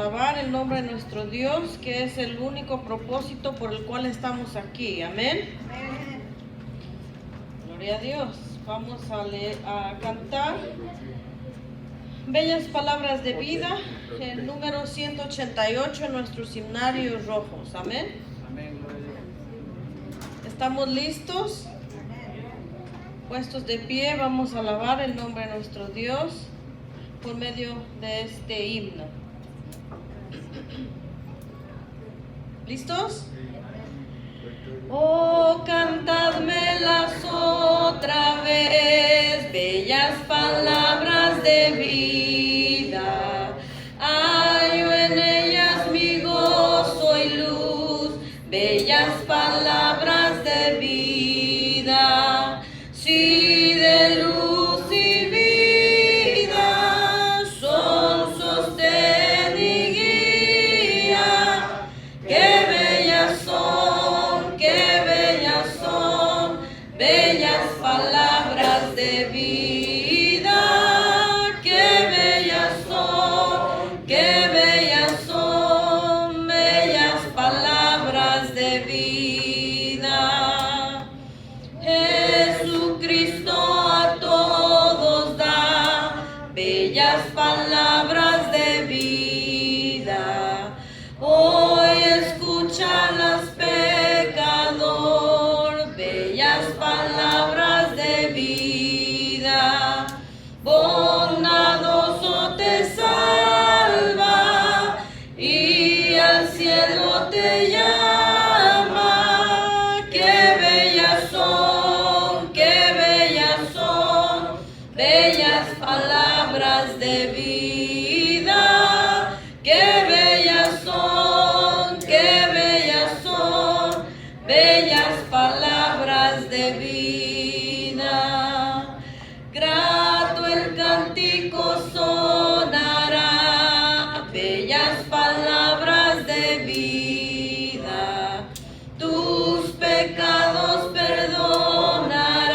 alabar el nombre de nuestro Dios, que es el único propósito por el cual estamos aquí. Amén. Amén. Gloria a Dios. Vamos a cantar Bellas Palabras de Vida, el número 188 en nuestros himnarios rojos. Amén. Amén, gloria a Dios. ¿Estamos listos? Puestos de pie, vamos a alabar el nombre de nuestro Dios por medio de este himno. ¿Listos? Oh, cantadmelas otra vez, bellas palabras de vida. Hallo en ellas mi gozo y luz, bellas palabras de vida. Sí, de luz y vida son sostén y guía. Qué bellas son, bellas palabras de vida. Qué bellas son, bellas palabras de vida. Jesucristo a todos da bellas palabras de vida. Hoy escúchalas, pecador, bellas palabras de vida. Bondadoso te salva y al cielo te llama. Qué bellas son, bellas palabras de vida. Qué bellas son, bellas palabras de vida. Grato el cántico sonará, bellas palabras de vida. Tus pecados perdonará,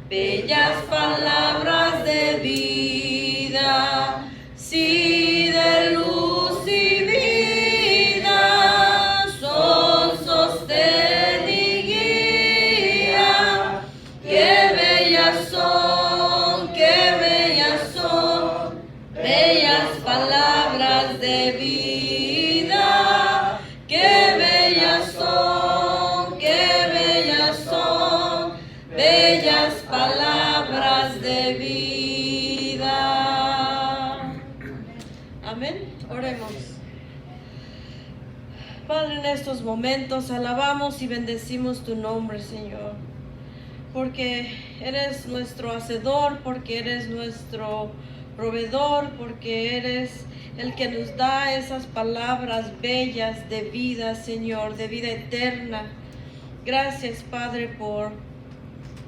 bellas palabras de vida. Sí, de luz y vida son sostén y guía. Qué bellas son, bellas palabras de vida. Qué bellas son, bellas palabras de vida. Amén. Oremos. Padre, en estos momentos alabamos y bendecimos tu nombre, Señor, porque eres nuestro hacedor, porque eres nuestro proveedor, porque eres el que nos da esas palabras bellas de vida, Señor, de vida eterna. Gracias, Padre, por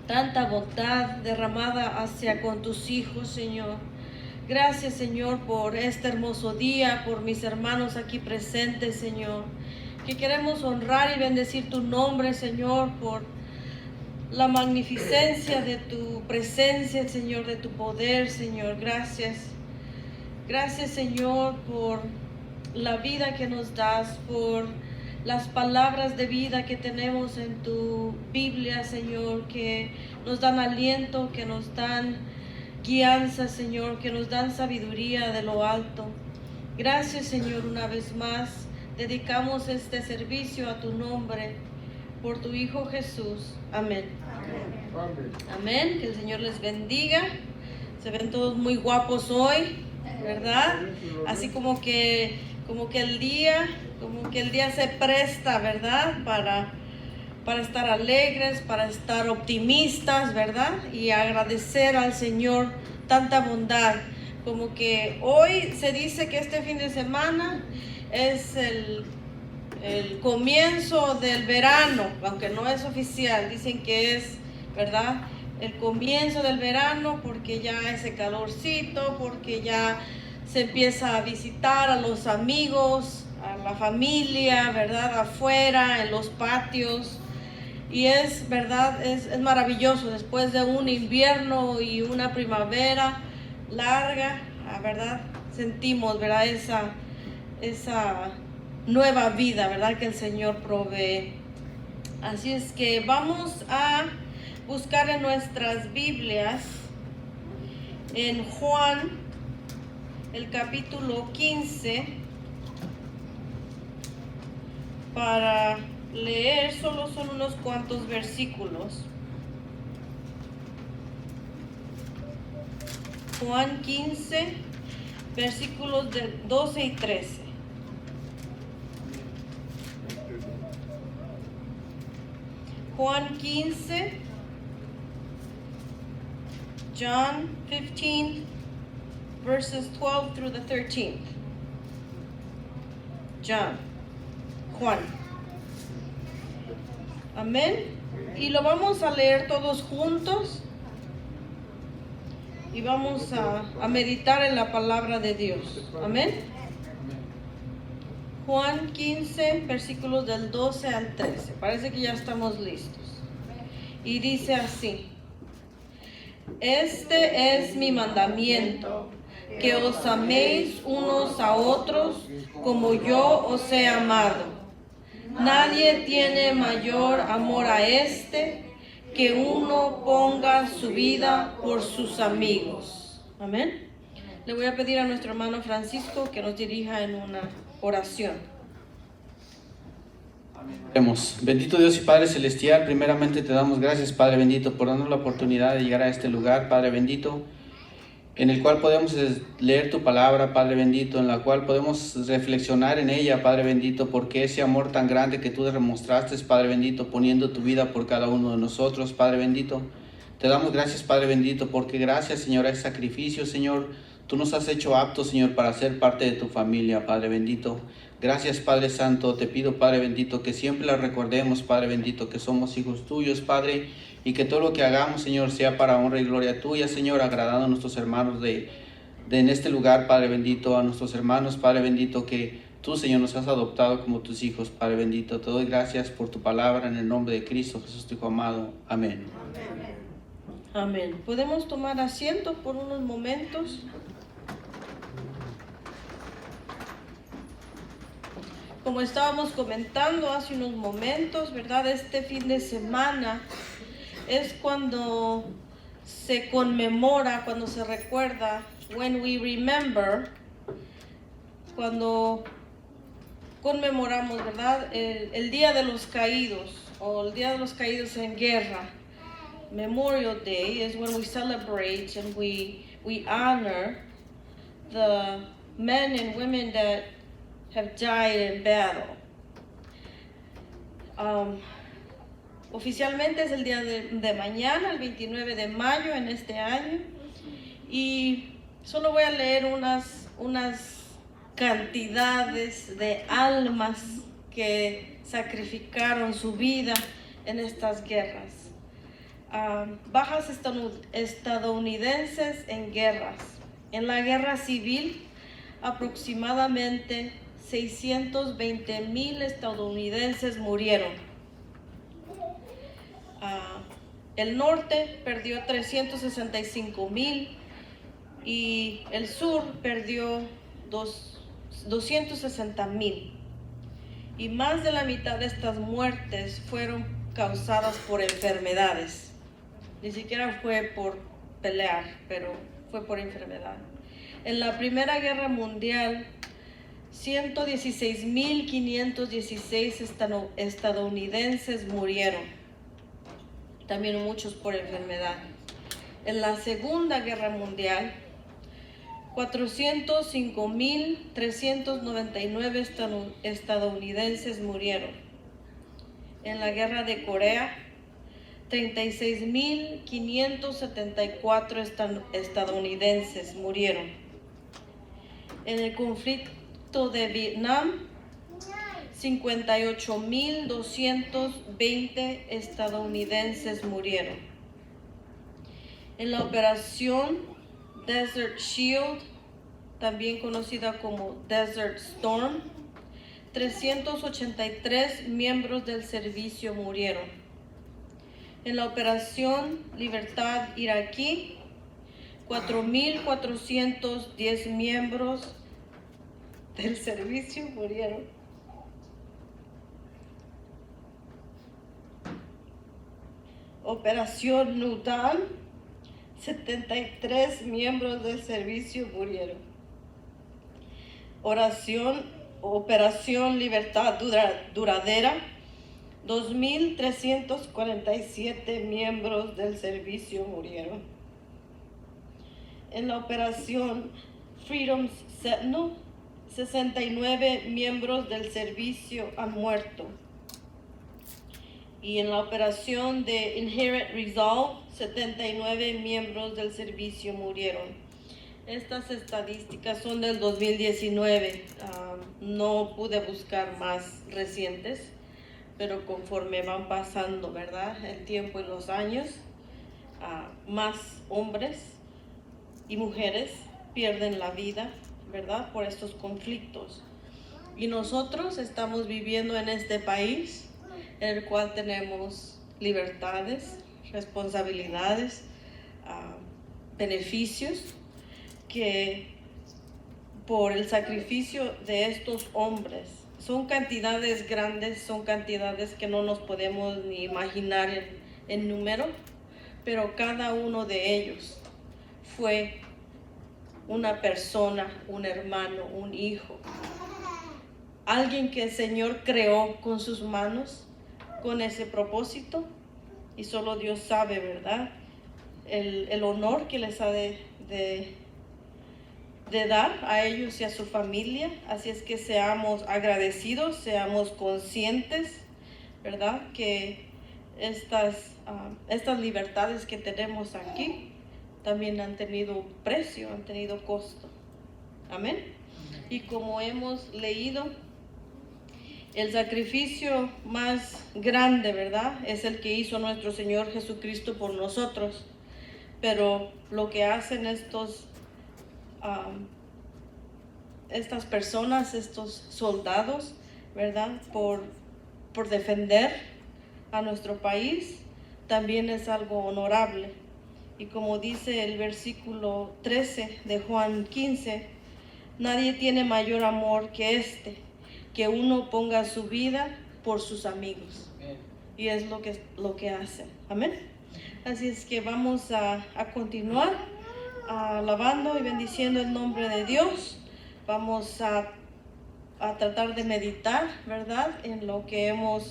tanta bondad derramada hacia con tus hijos, Señor. Gracias, Señor, por este hermoso día, por mis hermanos aquí presentes, Señor, que queremos honrar y bendecir tu nombre, Señor, por la magnificencia de tu presencia, Señor, de tu poder, Señor. Gracias. Gracias, Señor, por la vida que nos das, por las palabras de vida que tenemos en tu Biblia, Señor, que nos dan aliento, que nos dan guianza, Señor, que nos dan sabiduría de lo alto. Gracias, Señor, una vez más. Dedicamos este servicio a tu nombre, por tu Hijo Jesús. Amén. Amén. Que el Señor les bendiga. Se ven todos muy guapos hoy, ¿verdad? Así como que el día se presta, ¿verdad? Para estar alegres, para estar optimistas, ¿verdad? Y agradecer al Señor tanta bondad. Como que hoy se dice que este fin de semana es el comienzo del verano, aunque no es oficial. Dicen que es, ¿verdad?, el comienzo del verano, porque ya ese calorcito, porque ya se empieza a visitar a los amigos, a la familia, ¿verdad?, afuera, en los patios. Y es, ¿verdad?, es maravilloso después de un invierno y una primavera larga, ¿verdad? Sentimos, ¿verdad?, esa nueva vida, ¿verdad? Que el Señor provee. Así es que vamos a buscar en nuestras Biblias en Juan, el capítulo 15, para leer. Solo son unos cuantos versículos. Juan 15, versículos de 12 y 13. Juan 15, John 15, verses 12 through the 13th. Juan. Amén. Y lo vamos a leer todos juntos. Y vamos a meditar en la palabra de Dios. Amén. Juan 15, versículos del 12 al 13. Parece que ya estamos listos. Y dice así: Este es mi mandamiento, que os améis unos a otros como yo os he amado. Nadie tiene mayor amor a este que uno ponga su vida por sus amigos. Amén. Le voy a pedir a nuestro hermano Francisco que nos dirija en una oración. Oremos. Bendito Dios y Padre Celestial, primeramente te damos gracias, Padre bendito, por darnos la oportunidad de llegar a este lugar, Padre bendito, en el cual podemos leer tu palabra, Padre bendito, en la cual podemos reflexionar en ella, Padre bendito, porque ese amor tan grande que tú demostraste, Padre bendito, poniendo tu vida por cada uno de nosotros, Padre bendito. Te damos gracias, Padre bendito, porque gracias, Señor, a ese sacrificio, Señor, tú nos has hecho aptos, Señor, para ser parte de tu familia, Padre bendito. Gracias, Padre Santo, te pido, Padre bendito, que siempre la recordemos, Padre bendito, que somos hijos tuyos, Padre, y que todo lo que hagamos, Señor, sea para honra y gloria tuya, Señor, agradando a nuestros hermanos de en este lugar, Padre bendito, a nuestros hermanos, Padre bendito, que tú, Señor, nos has adoptado como tus hijos, Padre bendito. Te doy gracias por tu palabra en el nombre de Cristo Jesús, tu Hijo amado. Amén. Amén. Podemos tomar asiento por unos momentos. Como estábamos comentando hace unos momentos, ¿verdad? Este fin de semana es cuando se conmemora, cuando se recuerda, when we remember, cuando conmemoramos, ¿verdad? El Día de los Caídos, o el Día de los Caídos en Guerra. Memorial Day is when we celebrate and we honor the men and women that have died in battle. Oficialmente es el día de mañana, el 29 de mayo en este año, y solo voy a leer unas cantidades de almas que sacrificaron su vida en estas guerras. Bajas estadounidenses en guerras. En la guerra civil, aproximadamente 620,000 estadounidenses murieron. El norte perdió 365,000 y el sur perdió 260,000. Y más de la mitad de estas muertes fueron causadas por enfermedades. Ni siquiera fue por pelear, pero fue por enfermedad. En la Primera Guerra Mundial, 116,516 estadounidenses murieron. También muchos por enfermedad. En la Segunda Guerra Mundial, 405,399 estadounidenses murieron. En la Guerra de Corea, 36,574 estadounidenses murieron. En el conflicto de Vietnam, 58,220 estadounidenses murieron. En la operación Desert Shield, también conocida como Desert Storm, 383 miembros del servicio murieron. En la operación Libertad Iraquí, 4,410 miembros del servicio murieron. Operación Nudal, 73 miembros del servicio murieron. Operación Libertad Duradera, 2.347 miembros del servicio murieron. En la operación Freedom Sentinel, 69 miembros del servicio han muerto. Y en la operación de Inherent Resolve, 79 miembros del servicio murieron. Estas estadísticas son del 2019. No pude buscar más recientes, pero conforme van pasando, ¿verdad?, el tiempo y los años, más hombres y mujeres pierden la vida, ¿verdad?, por estos conflictos. Y nosotros estamos viviendo en este país en el cual tenemos libertades, responsabilidades, beneficios que por el sacrificio de estos hombres son cantidades grandes, son cantidades que no nos podemos ni imaginar en número, pero cada uno de ellos fue una persona, un hermano, un hijo, alguien que el Señor creó con sus manos, con ese propósito, y solo Dios sabe, ¿verdad?, el honor que les ha de dar a ellos y a su familia. Así es que seamos agradecidos, seamos conscientes, ¿verdad?, que estas libertades que tenemos aquí también han tenido precio, han tenido costo. Amén. Y como hemos leído, el sacrificio más grande, ¿verdad?, es el que hizo nuestro Señor Jesucristo por nosotros. Pero lo que hacen estas personas, estos soldados, ¿verdad?, por defender a nuestro país, también es algo honorable. Y como dice el versículo 13 de Juan 15, nadie tiene mayor amor que este, que uno ponga su vida por sus amigos. Y es lo que hacen. Amén. Así es que vamos a continuar alabando y bendiciendo el nombre de Dios. Vamos a tratar de meditar, ¿verdad?, en lo que hemos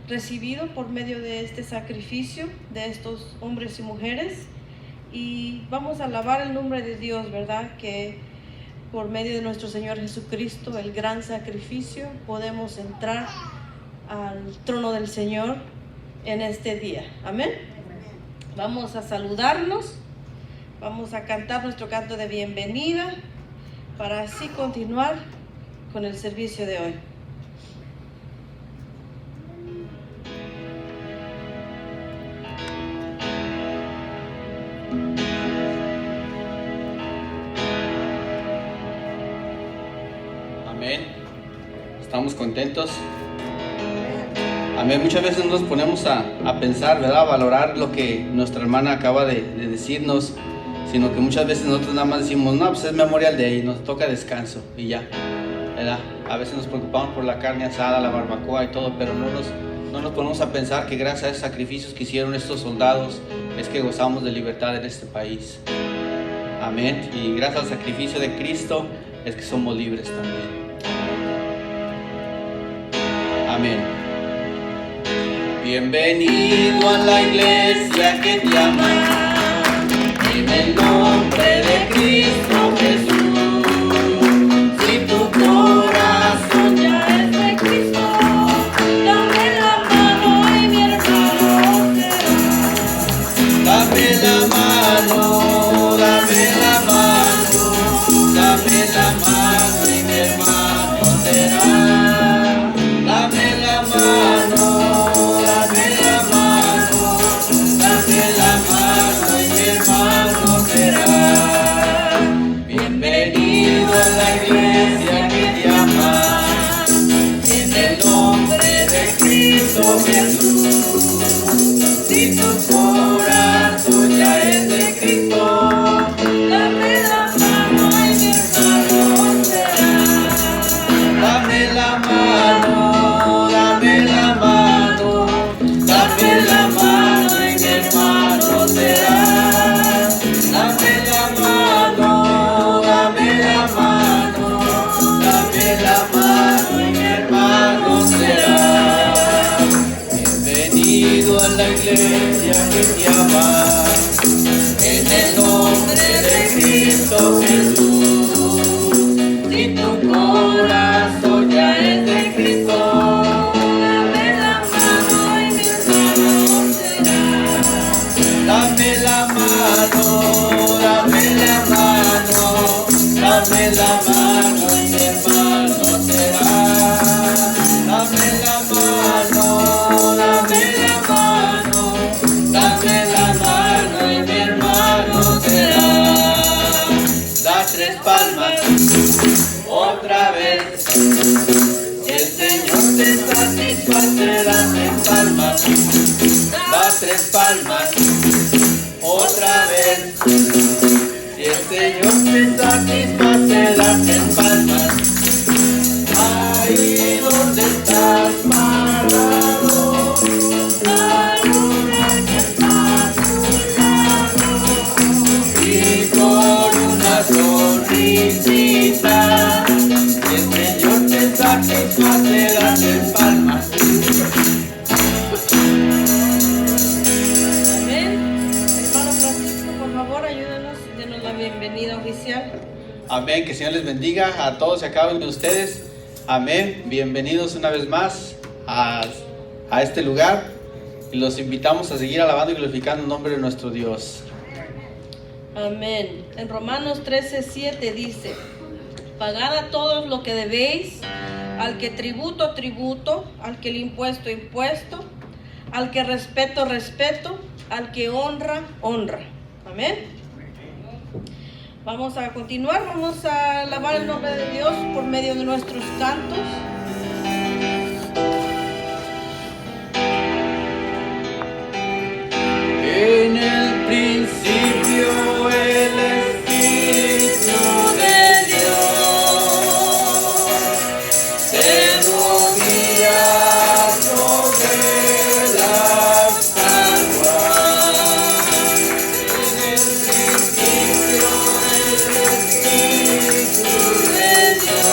recibido por medio de este sacrificio de estos hombres y mujeres. Y vamos a alabar el nombre de Dios, ¿verdad?, que por medio de nuestro Señor Jesucristo, el gran sacrificio, podemos entrar al trono del Señor en este día. Amén. Vamos a saludarnos, vamos a cantar nuestro canto de bienvenida para así continuar con el servicio de hoy. Amén. Estamos contentos. Amén. Muchas veces nos ponemos a pensar, ¿verdad?, a valorar lo que nuestra hermana acaba de decirnos, sino que muchas veces nosotros nada más decimos, no, pues es memorial de ahí, nos toca descanso y ya, ¿verdad? A veces nos preocupamos por la carne asada, la barbacoa y todo, pero no nos ponemos a pensar que gracias a esos sacrificios que hicieron estos soldados es que gozamos de libertad en este país. Amén. Y gracias al sacrificio de Cristo es que somos libres también. Amén. Bienvenido a la iglesia que te ama, en el nombre de Cristo Jesús. Si tu corazón ya es de Cristo, dame la mano y mi hermano será. Dame la mano, dame la mano, dame la mano y mi hermano será. Dame la mano, dame la mano, dame la mano. la mano y mi hermano será. Bienvenido a la iglesia que te ama, en el nombre de Cristo Jesús. Si tu corazón ya es de Cristo, dame la mano y mi hermano será. dame la mano, dame la mano, dame la mano y mi hermano será. Dame la mano, dame la mano, dame la mano y mi hermano será. Da tres palmas, otra vez. Si el Señor te satisface, da tres palmas. Da tres palmas, otra vez. Si el Señor te satisface, da tres palmas. Ahí donde estás parado, saluda que está a tu lado. Y con una sonrisita, si el Señor te satisface, da tres palmas. Amén. Hermano Francisco, por favor, ayúdenos y denos la bienvenida oficial. Amén, que el Señor les bendiga a todos y a cada uno de ustedes. Amén, bienvenidos una vez más a este lugar y los invitamos a seguir alabando y glorificando el nombre de nuestro Dios. Amén. En Romanos 13:7 dice: pagad a todos lo que debéis, al que tributo, tributo, al que el impuesto, impuesto, al que respeto, respeto, al que honra, honra. Amén. Vamos a continuar, vamos a alabar el nombre de Dios por medio de nuestros cantos. En el principio el Espíritu de Dios se movía sobre las aguas. En el principio el Espíritu de Dios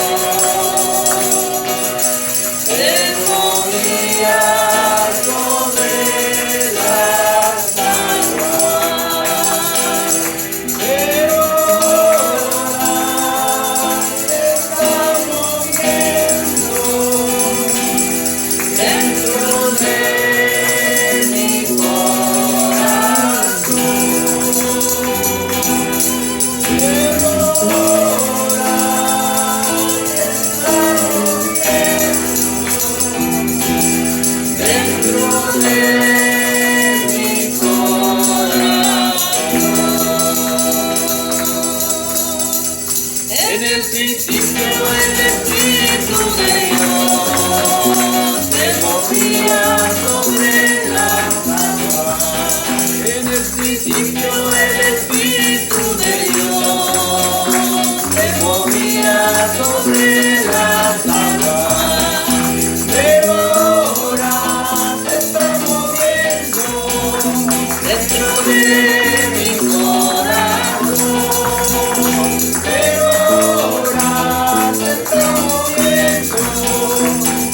se movía sobre las aguas. Pero ahora se está moviendo dentro de mi corazón. Pero ahora se está moviendo dentro de mi corazón. En el principio el Espíritu de Dios se movía sobre las aguas. En el principio el Espíritu de Dios se movía sobre las aguas. Pero ahora se está moviendo dentro de mi corazón. Pero ahora se está moviendo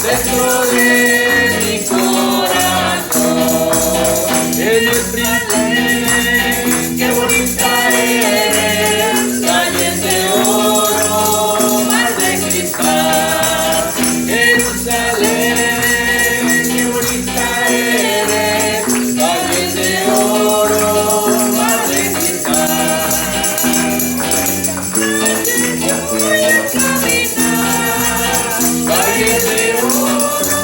dentro de mi corazón. En el principio, qué bonita eres, calles de oro, mar de cristal. Jerusalén, qué bonita eres, calles de oro, mar de cristal. Yo voy a caminar, calles de oro,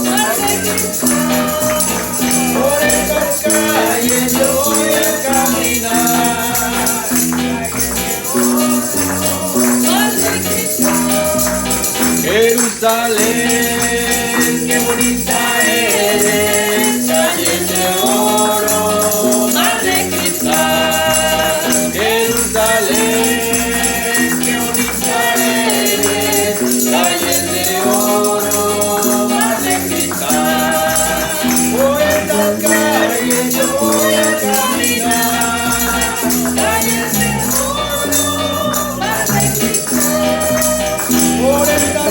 mar de cristal. Por esas calles yo voy a caminar, mar de cristal. Jerusalén, qué bonita eres, calles de oro, mar de cristal. Jerusalén, qué bonita eres, calles de oro, mar de cristal. Por estas calles yo voy a caminar, calles de oro, mar de cristal. Por estas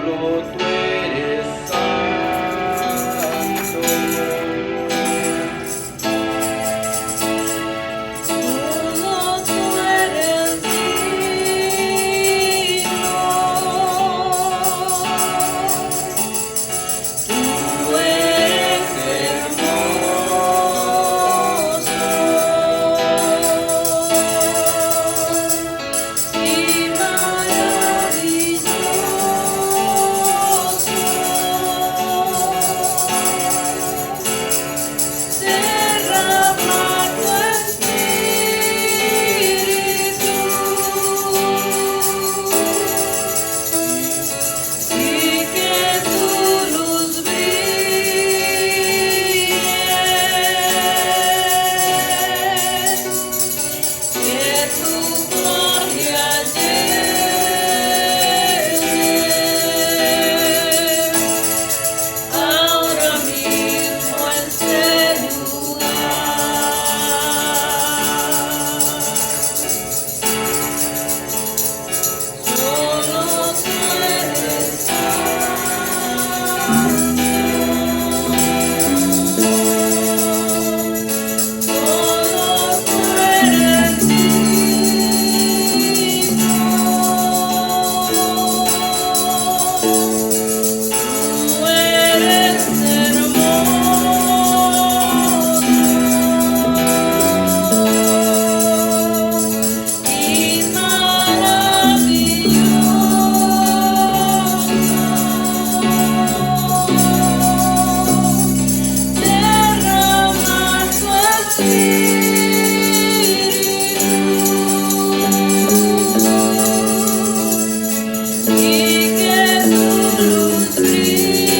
tú eres santo. Solo tú eres digno. Tú eres hermoso y maravilloso. Derrama tu espíritu y que tu luz brille, que tu gloria llene ahora mismo este lugar. Solo tú eres santo. Solo tú eres digno. Tú eres hermoso y maravilloso. Derrama tu espíritu y que tu luz brille,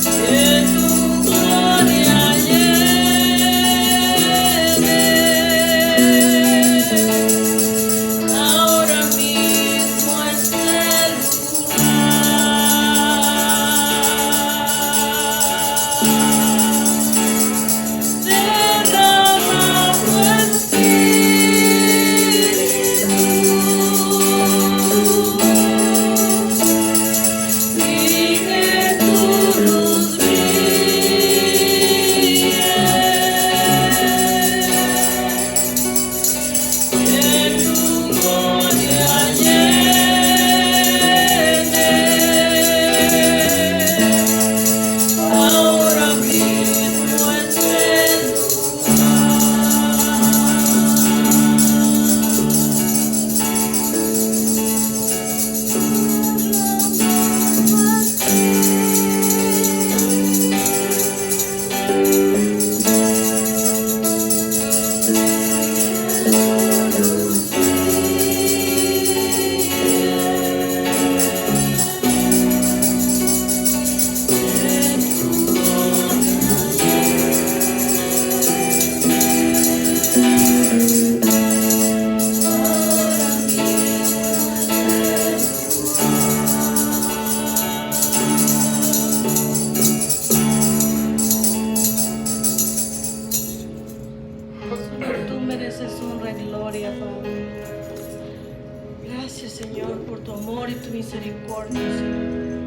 que tu gloria llene ahora mismo este lugar. Derrama tu espíritu y que tu luz brille, que tu gloria llene ahora mismo este Solo tú mereces honra y gloria, Padre. Gracias, Señor, por tu amor y tu misericordia, Señor.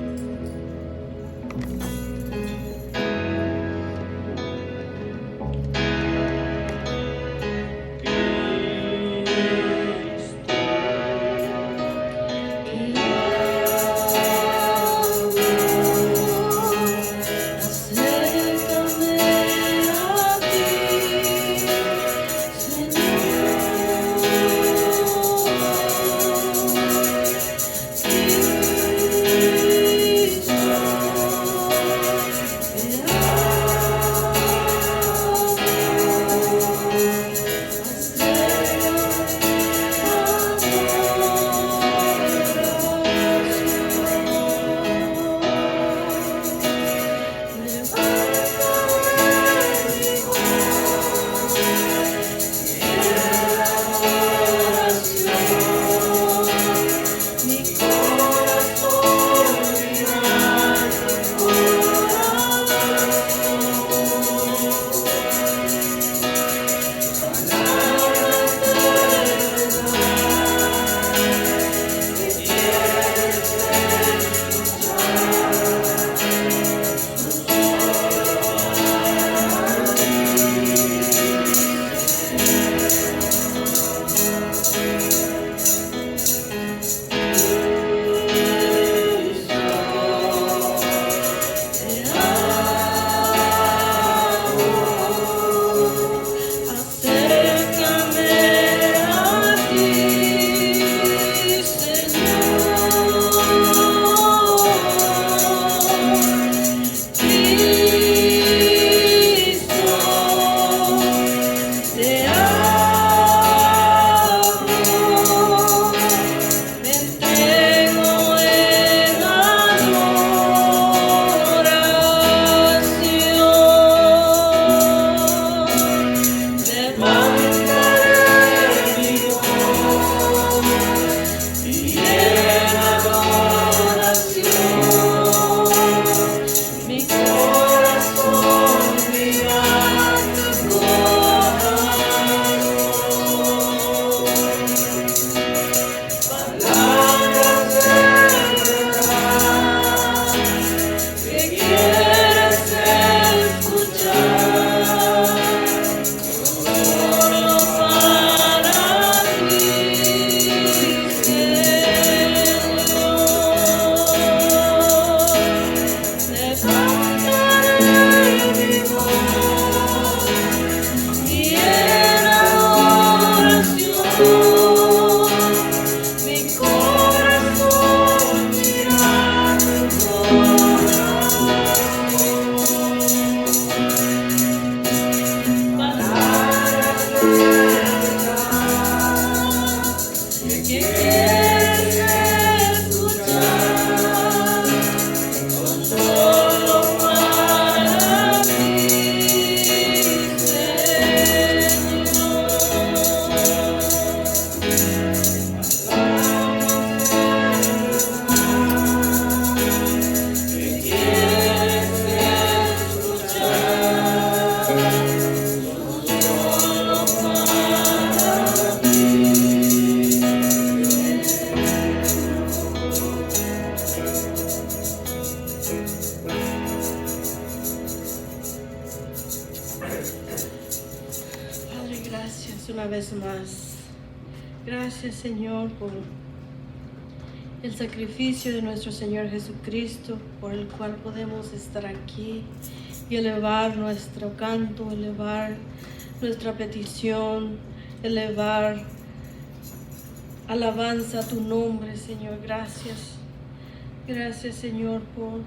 Señor, vez más. Gracias, Señor, por el sacrificio de nuestro Señor Jesucristo, por el cual podemos estar aquí y elevar nuestro canto, elevar nuestra petición, elevar alabanza a tu nombre, Señor. Gracias. Gracias, Señor, por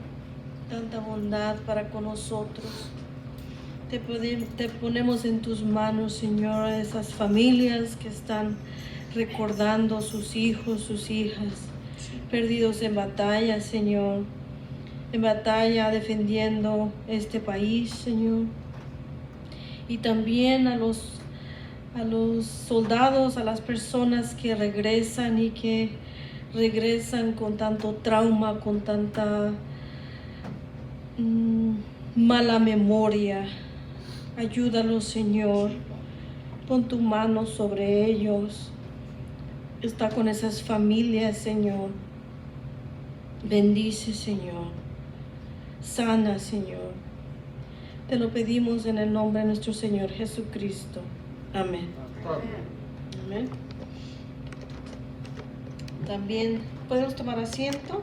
tanta bondad para con nosotros. Te ponemos en tus manos, Señor, a esas familias que están recordando a sus hijos, sus hijas, perdidos en batalla, Señor, en batalla defendiendo este país, Señor. Y también a los soldados, a las personas que regresan y que regresan con tanto trauma, con tanta mala memoria. Ayúdalos, Señor. Pon tu mano sobre ellos. Está con esas familias, Señor. Bendice, Señor. Sana, Señor. Te lo pedimos en el nombre de nuestro Señor Jesucristo. Amén. Amén. También podemos tomar asiento.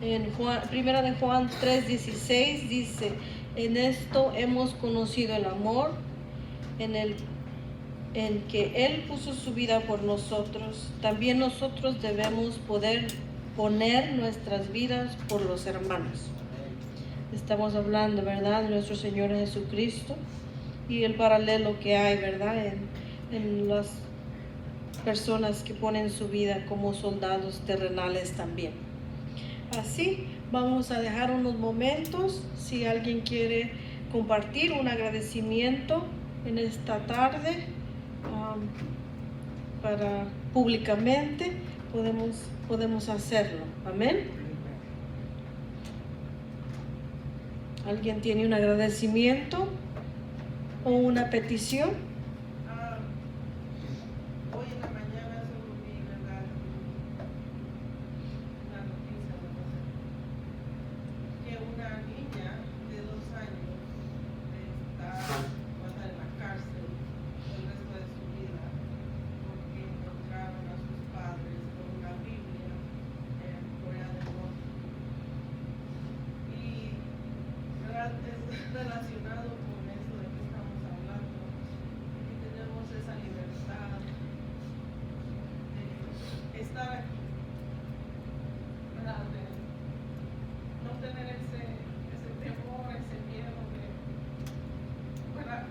En Primera de Juan 3:16 dice: en esto hemos conocido el amor, en que Él puso su vida por nosotros. También nosotros debemos poder poner nuestras vidas por los hermanos. Estamos hablando, ¿verdad?, de nuestro Señor Jesucristo y el paralelo que hay, ¿verdad?, en las personas que ponen su vida como soldados terrenales también. Así, vamos a dejar unos momentos. Si alguien quiere compartir un agradecimiento en esta tarde, para públicamente, podemos hacerlo. Amén. ¿Alguien tiene un agradecimiento o una petición? Hoy en la mañana solo vi, ¿verdad?, una noticia, que una niña de 2 años va a estar en la cárcel el resto de su vida porque encontraron a sus padres con una Biblia en Corea del Norte. Y ¿verdad?, es relacionado con eso de que estamos hablando, y tenemos esa libertad de estar aquí, ¿verdad?, de no tener ese temor, ese miedo de, ¿verdad?,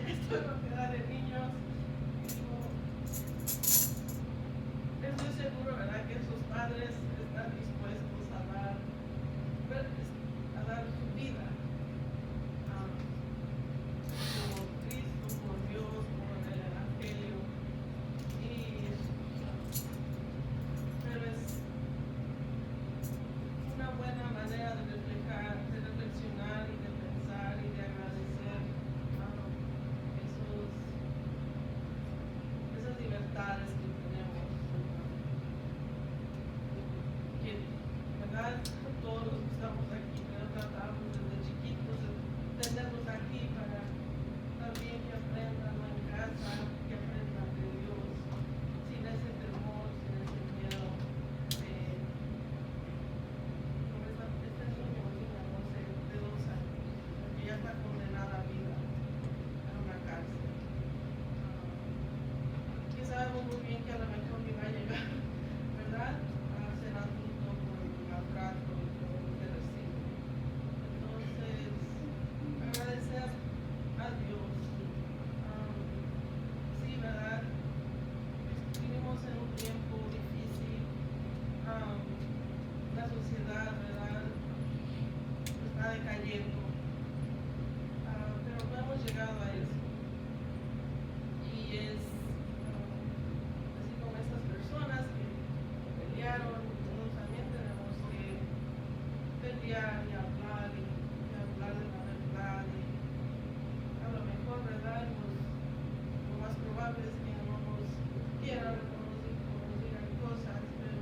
esto es propiedad de niños. Estoy seguro, ¿verdad?, que sus padres están dispuestos a dar su vida por Cristo, por Dios, por el Evangelio. Pero es una buena manera de reflexionar y de pensar y de agradecer esas libertades que tenemos, que, ¿verdad?, todos los que estamos aquí, pero tratamos desde chiquitos de tenerlos aquí para también que aprendan en casa, que aprendan de Dios, sin ese temor, sin ese miedo como esta niña, no sé, de 2 años, que ya está condenada a vida en una cárcel. Y sabemos muy bien que a lo mejor ni va a llegar, ¿verdad?, a ser adulto por el maltrato y todo lo que recibe. Entonces, agradecer a Dios. Sí, ¿verdad?, vivimos en un tiempo difícil. La sociedad, ¿verdad?, está decayendo. Pero no hemos llegado a eso. Y es así como estas personas que pelearon, nosotros también tenemos que pelear y hablar de la verdad. Y a lo mejor, ¿verdad?, lo más probable es que no nos quieran o nos digan cosas, pero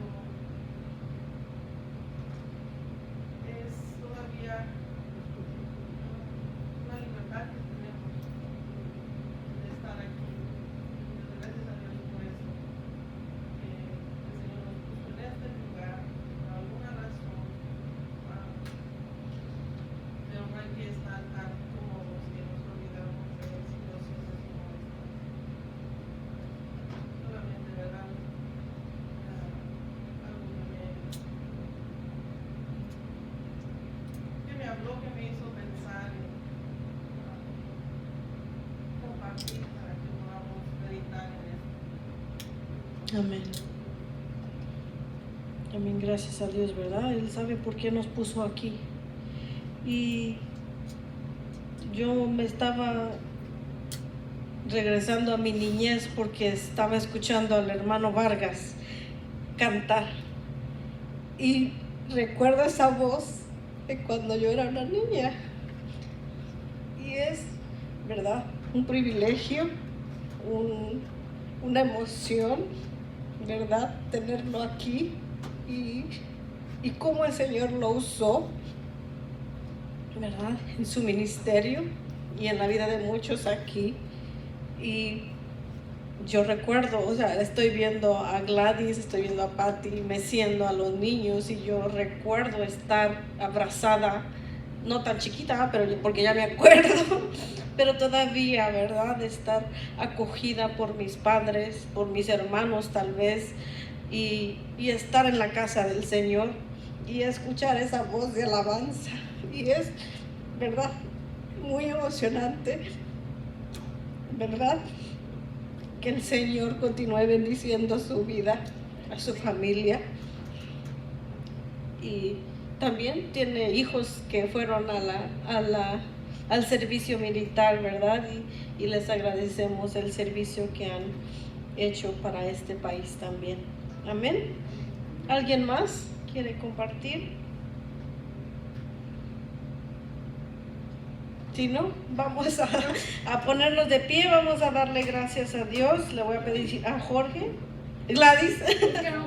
Amén. Amén, gracias a Dios, ¿verdad? Él sabe por qué nos puso aquí. Y yo me estaba regresando a mi niñez porque estaba escuchando al hermano Vargas cantar. Y recuerdo esa voz de cuando yo era una niña. Y es, ¿verdad?, un privilegio, una emoción, ¿verdad?, tenerlo aquí. Y cómo el Señor lo usó, ¿verdad?, en su ministerio y en la vida de muchos aquí. Y yo recuerdo, o sea, estoy viendo a Gladys, estoy viendo a Patty meciendo a los niños, y yo recuerdo estar abrazada, no tan chiquita, pero porque ya me acuerdo, pero todavía, ¿verdad?, de estar acogida por mis padres, por mis hermanos tal vez, y estar en la casa del Señor y escuchar esa voz de alabanza. Y es, ¿verdad?, muy emocionante, ¿verdad?, que el Señor continúe bendiciendo su vida, a su familia. Y también tiene hijos que fueron al servicio militar, ¿verdad? Y les agradecemos el servicio que han hecho para este país también. Amén. ¿Alguien más quiere compartir? Si no, vamos a ponernos de pie, vamos a darle gracias a Dios. Le voy a pedir a Jorge. Gladys,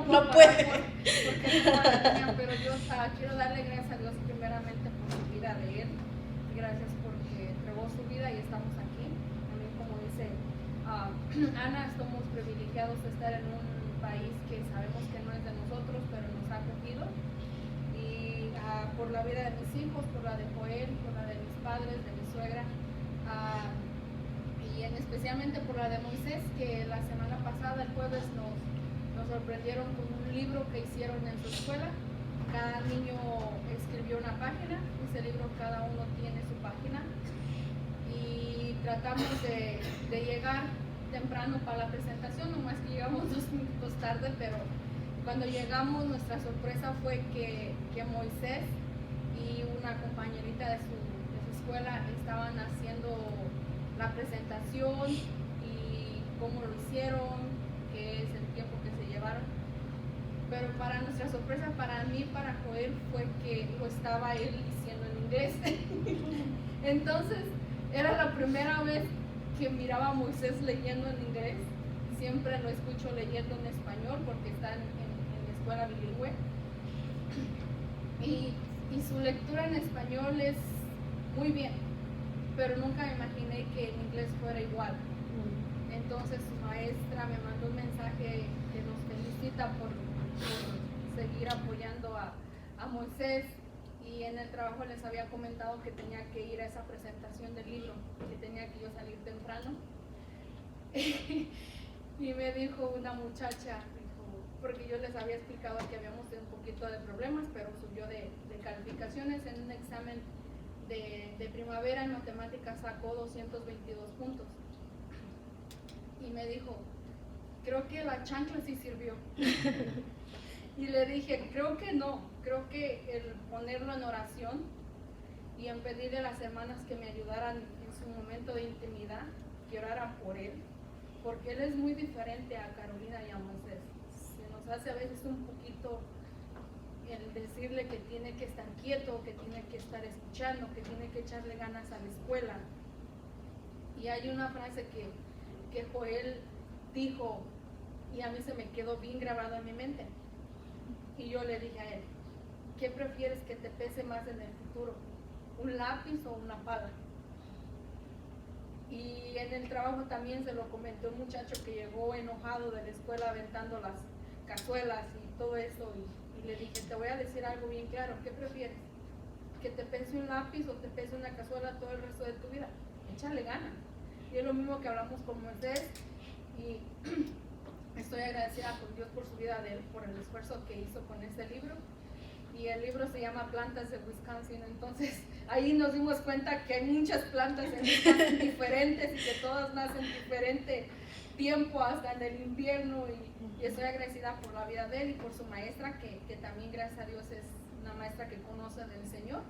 no puede. Porque no puedo, pero yo quiero darle gracias a Dios primeramente por la vida de él. Gracias porque entregó su vida y estamos aquí. También, como dice Ana, somos privilegiados de estar en un país que sabemos que no es de nosotros, pero nos ha acogido. Y por la vida de mis hijos, por la de Joel, por la de mis padres, de mi suegra, y especialmente por la de Moisés, que la semana pasada, el jueves, nos sorprendieron con un libro que hicieron en su escuela. Cada niño escribió una página, ese libro cada uno tiene su página, y tratamos de llegar temprano para la presentación, nomás que llegamos 2 minutos tarde, pero cuando llegamos nuestra sorpresa fue que Moisés y una compañerita de su escuela estaban haciendo la presentación y cómo lo hicieron, qué es el tiempo que se llevaron. Pero para nuestra sorpresa, para mí, para Joel, fue que lo estaba él diciendo en inglés. Entonces era la primera vez que miraba a Moisés leyendo en inglés. Siempre lo escucho leyendo en español porque está en escuela bilingüe, y su lectura en español es muy bien, pero nunca me imaginé que en inglés fuera igual. Entonces su maestra me mandó un mensaje que nos felicita por seguir apoyando a Moisés, y en el trabajo les había comentado que tenía que ir a esa presentación del libro, que tenía que yo salir temprano. Y me dijo una muchacha, porque yo les había explicado que habíamos tenido un poquito de problemas, pero subió de calificaciones en un examen de primavera en matemáticas, sacó 222 puntos. Y me dijo, creo que la chancla sí sirvió. Y le dije, creo que no, creo que el ponerlo en oración y en pedirle a las hermanas que me ayudaran en su momento de intimidad, que oraran por él, porque él es muy diferente a Carolina y a Moisés. Se nos hace a veces un poquito el decirle que tiene que estar quieto, que tiene que estar escuchando, que tiene que echarle ganas a la escuela. Y hay una frase que Joel dijo, y a mí se me quedó bien grabado en mi mente. Y yo le dije a él, ¿qué prefieres que te pese más en el futuro? ¿Un lápiz o una pala? Y en el trabajo también se lo comentó un muchacho que llegó enojado de la escuela aventando las cazuelas y todo eso, y le dije, te voy a decir algo bien claro, ¿qué prefieres? ¿Que te pese un lápiz o te pese una cazuela todo el resto de tu vida? Échale ganas. Y es lo mismo que hablamos con Moisés, y estoy agradecida con Dios por su vida de él, por el esfuerzo que hizo con este libro, y el libro se llama Plantas de Wisconsin. Entonces ahí nos dimos cuenta que hay muchas plantas en Wisconsin diferentes y que todas nacen diferente tiempo, hasta en el invierno, y estoy agradecida por la vida de él y por su maestra, que también, gracias a Dios, es una maestra que conoce del Señor.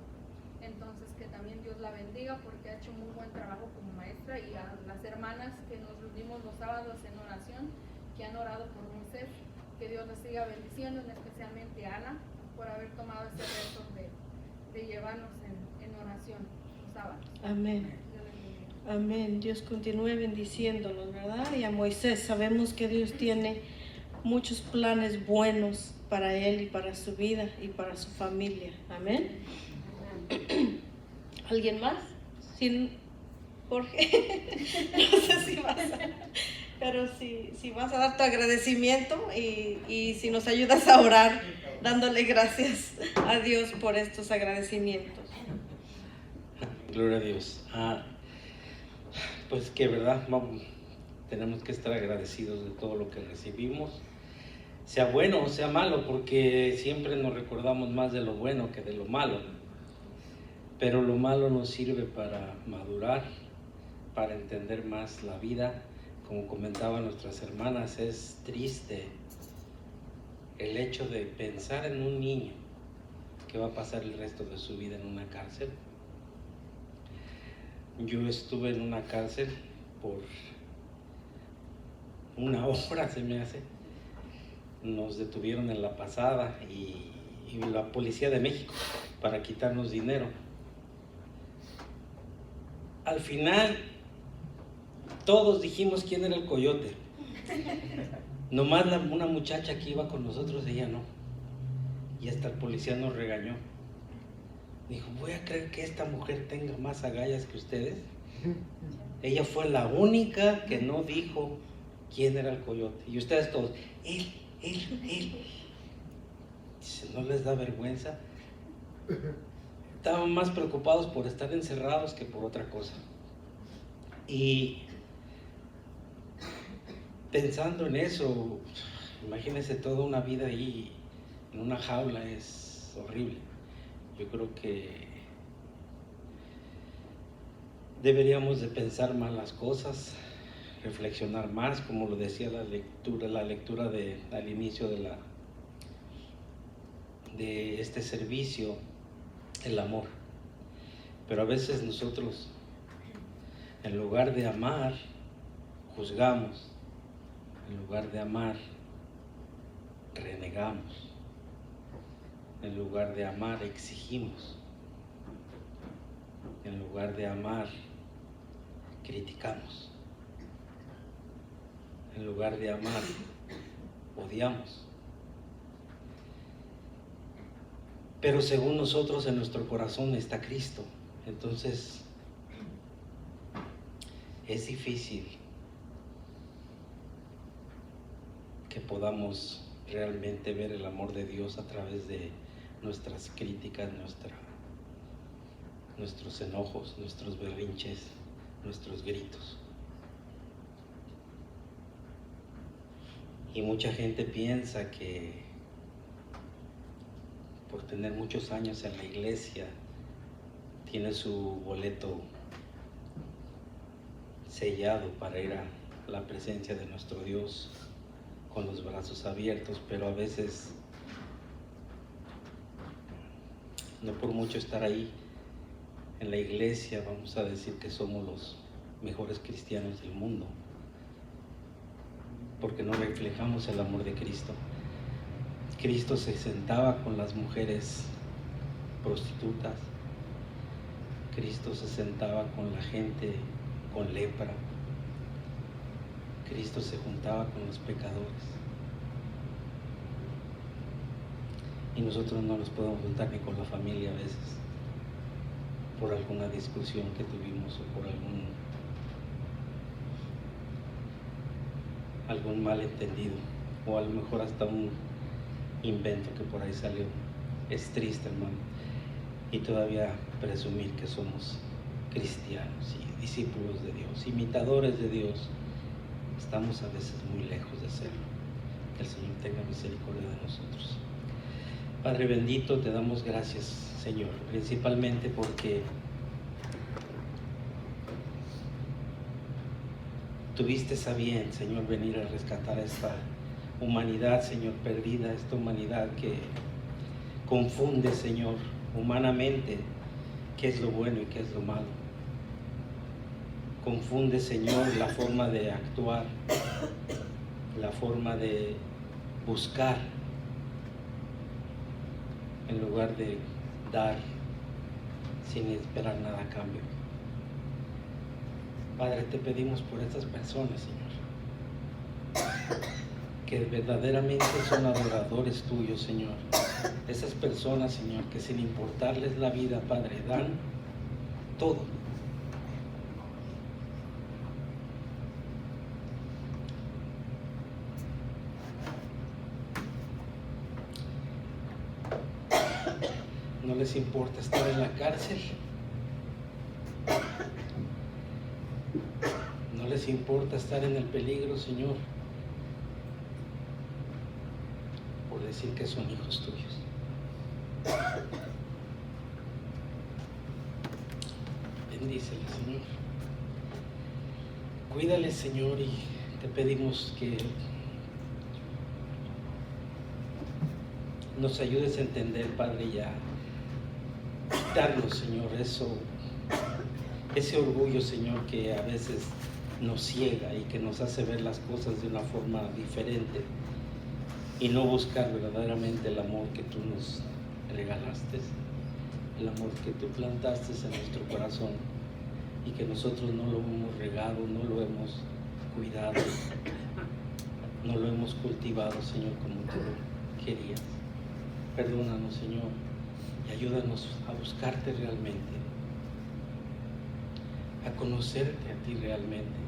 Entonces, que también Dios la bendiga, porque ha hecho muy buen trabajo como maestra, y a las hermanas que nos reunimos los sábados en oración, que han orado por Moisés, que Dios les siga bendiciendo, especialmente a Ana, por haber tomado ese reto de llevarnos en oración los sábados. Amén. Amén. Dios continúe bendiciéndolos, ¿verdad? Y a Moisés, sabemos que Dios tiene muchos planes buenos para él y para su vida y para su familia. Amén. ¿Alguien más? Sin Jorge. No sé si vas a, pero si vas a dar tu agradecimiento y si nos ayudas a orar dándole gracias a Dios por estos agradecimientos. Gloria a Dios. Pues que verdad, tenemos que estar agradecidos de todo lo que recibimos, sea bueno o sea malo, porque siempre nos recordamos más de lo bueno que de lo malo. Pero lo malo nos sirve para madurar, para entender más la vida. Como comentaban nuestras hermanas, es triste el hecho de pensar en un niño que va a pasar el resto de su vida en una cárcel. Yo estuve en una cárcel por una hora, se me hace. Nos detuvieron en la pasada y la Policía de México para quitarnos dinero. Al final, todos dijimos quién era el coyote. Nomás una muchacha que iba con nosotros, ella no. Y hasta el policía nos regañó. Dijo, ¿voy a creer que esta mujer tenga más agallas que ustedes? Ella fue la única que no dijo quién era el coyote. Y ustedes todos, él. Dice, ¿no les da vergüenza? Estaban más preocupados por estar encerrados que por otra cosa. Y pensando en eso, imagínense toda una vida ahí en una jaula, es horrible. Yo creo que deberíamos de pensar más las cosas, reflexionar más, como lo decía la lectura al inicio de este servicio, el amor. Pero a veces nosotros, en lugar de amar, juzgamos. En lugar de amar, renegamos. En lugar de amar, exigimos. En lugar de amar, criticamos. En lugar de amar, odiamos. Pero según nosotros, en nuestro corazón está Cristo. Entonces, es difícil que podamos realmente ver el amor de Dios a través de nuestras críticas, nuestros enojos, nuestros berrinches, nuestros gritos. Y mucha gente piensa que por tener muchos años en la iglesia tiene su boleto sellado para ir a la presencia de nuestro Dios con los brazos abiertos, pero a veces no por mucho estar ahí en la iglesia vamos a decir que somos los mejores cristianos del mundo, porque no reflejamos el amor de Cristo. Cristo se sentaba con las mujeres prostitutas. Cristo se sentaba con la gente con lepra. Cristo se juntaba con los pecadores. Y nosotros no nos podemos juntar ni con la familia a veces, por alguna discusión que tuvimos o por algún malentendido, o a lo mejor hasta un invento que por ahí salió. Es triste, hermano, y todavía presumir que somos cristianos y discípulos de Dios, imitadores de Dios, estamos a veces muy lejos de serlo. Que el Señor tenga misericordia de nosotros. Padre bendito, te damos gracias, Señor, principalmente porque tuviste a bien, Señor, venir a rescatar a esta humanidad, Señor, perdida, esta humanidad que confunde, Señor, humanamente qué es lo bueno y qué es lo malo. Confunde, Señor, la forma de actuar, la forma de buscar, en lugar de dar sin esperar nada a cambio. Padre, te pedimos por estas personas, Señor, que verdaderamente son adoradores tuyos, Señor. Esas personas, Señor, que sin importarles la vida, Padre, dan todo. No les importa estar en la cárcel. No les importa estar en el peligro, Señor, por decir que son hijos tuyos. Bendíceles, Señor. Cuídales, Señor, y te pedimos que nos ayudes a entender, Padre, ya quitarnos, Señor, ese orgullo, Señor, que a veces nos ciega y que nos hace ver las cosas de una forma diferente y no buscar verdaderamente el amor que tú nos regalaste, el amor que tú plantaste en nuestro corazón y que nosotros no lo hemos regado, no lo hemos cuidado, no lo hemos cultivado, Señor, como tú querías. Perdónanos, Señor, y ayúdanos a buscarte realmente, a conocerte a ti realmente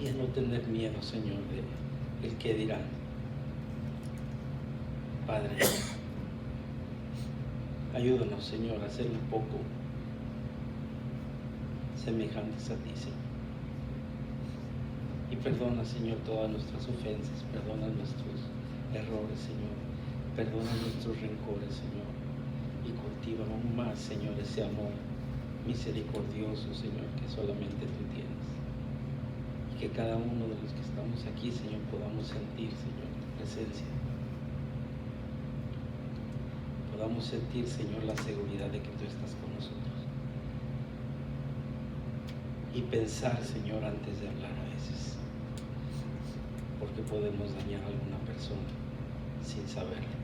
y a no tener miedo, Señor, de el que dirán. Padre, ayúdanos, Señor, a ser un poco semejantes a ti, Señor. Y perdona, Señor, todas nuestras ofensas, perdona nuestros errores, Señor, perdona nuestros rencores, Señor, y cultiva aún más, Señor, ese amor misericordioso, Señor, que solamente tú tienes. Y que cada uno de los que estamos aquí, Señor, podamos sentir, Señor, tu presencia. Podamos sentir, Señor, la seguridad de que tú estás con nosotros. Y pensar, Señor, antes de hablar a veces, porque podemos dañar a alguna persona sin saberlo.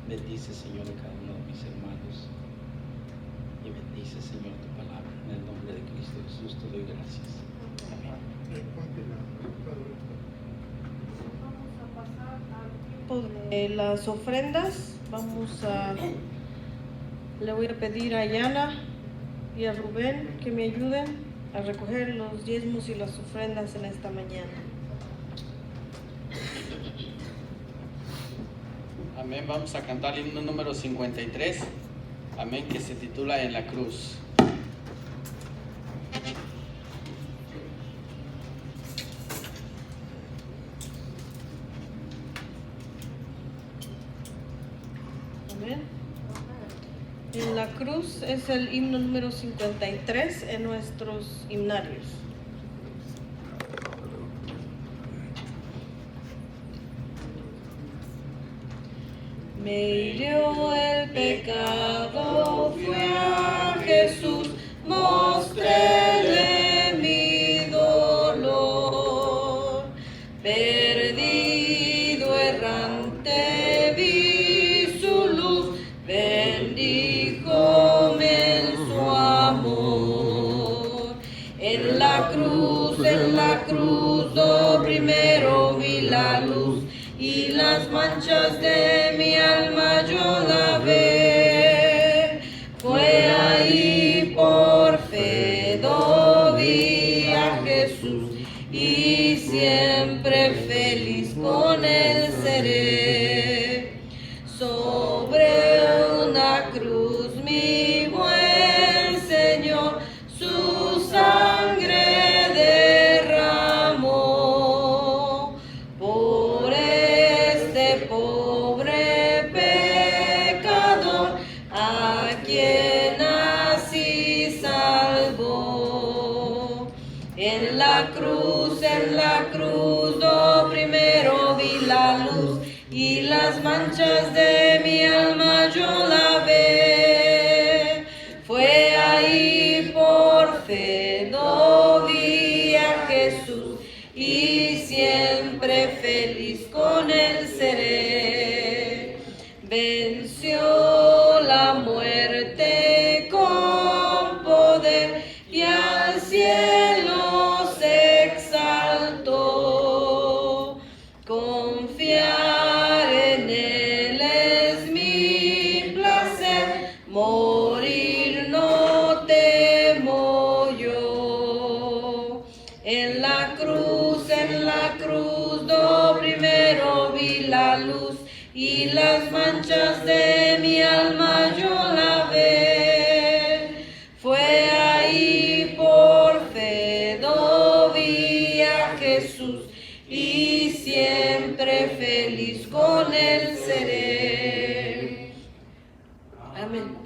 Bendice, Señor, a cada uno de mis hermanos y bendice, Señor, tu palabra. En el nombre de Cristo Jesús te doy gracias. Amén. Vamos a pasar al tiempo de las ofrendas. Le voy a pedir a Yana y a Rubén que me ayuden a recoger los diezmos y las ofrendas en esta mañana. Amén. Vamos a cantar el himno número 53. Amén, que se titula En la cruz. Amén. En la cruz es el himno número 53 en nuestros himnarios. Me hirió el pecado, fue a Jesús, mostréle mi dolor. Perdido, errante, vi su luz, bendíjome en su amor. En la cruz, oh, primero vi la luz, y las manchas de mi alma yo lavé. Fue ahí por fe vi a Jesús y siempre feliz con él seré. Sobre una cruz mi buen Señor su sangre derramó. Por él venció la muerte con poder y al cielo se exaltó. Confiar en Él es mi placer, morir no temo yo. En la cruz, do primero vi la luz y las manchas de mi alma yo lavé. Fue ahí por fe do vi a Jesús y siempre feliz con Él seré. Amén.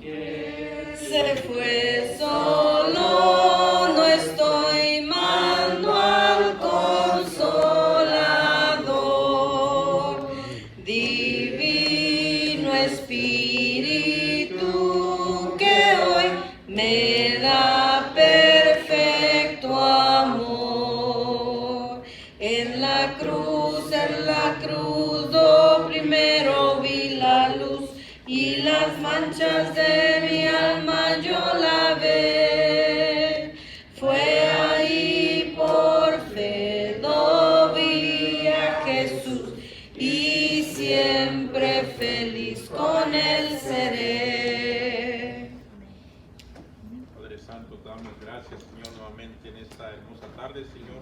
Se fue solo, no estoy mando al Consolador, Divino Espíritu que hoy me da perfecto amor. En la cruz, do primero vi la luz y las manchas de mi alma yo lavé. Fue ahí por fe do vi a Jesús y siempre feliz con Él seré. Padre Santo, te damos gracias, Señor, nuevamente en esta hermosa tarde, Señor.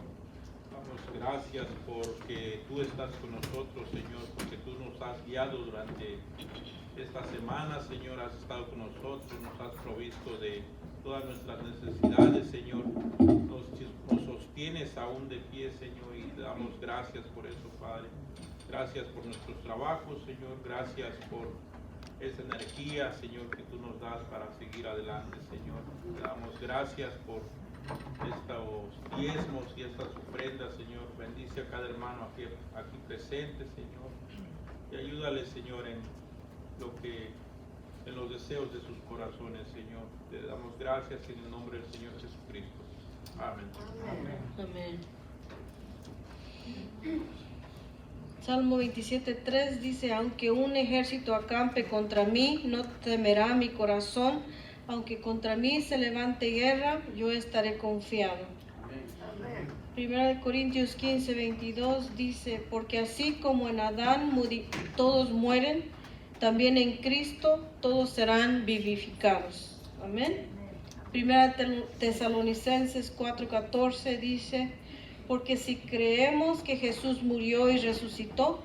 Damos gracias porque tú estás con nosotros, Señor, porque tú nos has guiado durante esta semana, Señor, has estado con nosotros, nos has provisto de todas nuestras necesidades, Señor. Nos sostienes aún de pie, Señor, y te damos gracias por eso, Padre. Gracias por nuestros trabajos, Señor. Gracias por esa energía, Señor, que tú nos das para seguir adelante, Señor. Te damos gracias por estos diezmos y estas ofrendas, Señor. Bendice a cada hermano aquí presente, Señor. Y ayúdale, Señor, en los deseos de sus corazones, Señor. Te damos gracias en el nombre del Señor Jesucristo. Amén. Amén. Salmo 27:3 dice: aunque un ejército acampe contra mí, no temerá mi corazón. Aunque contra mí se levante guerra, yo estaré confiado. Primera de Corintios 15:22 dice: porque así como en Adán todos mueren, también en Cristo todos serán vivificados. Amén. Primera Tesalonicenses 4:14 dice: porque si creemos que Jesús murió y resucitó,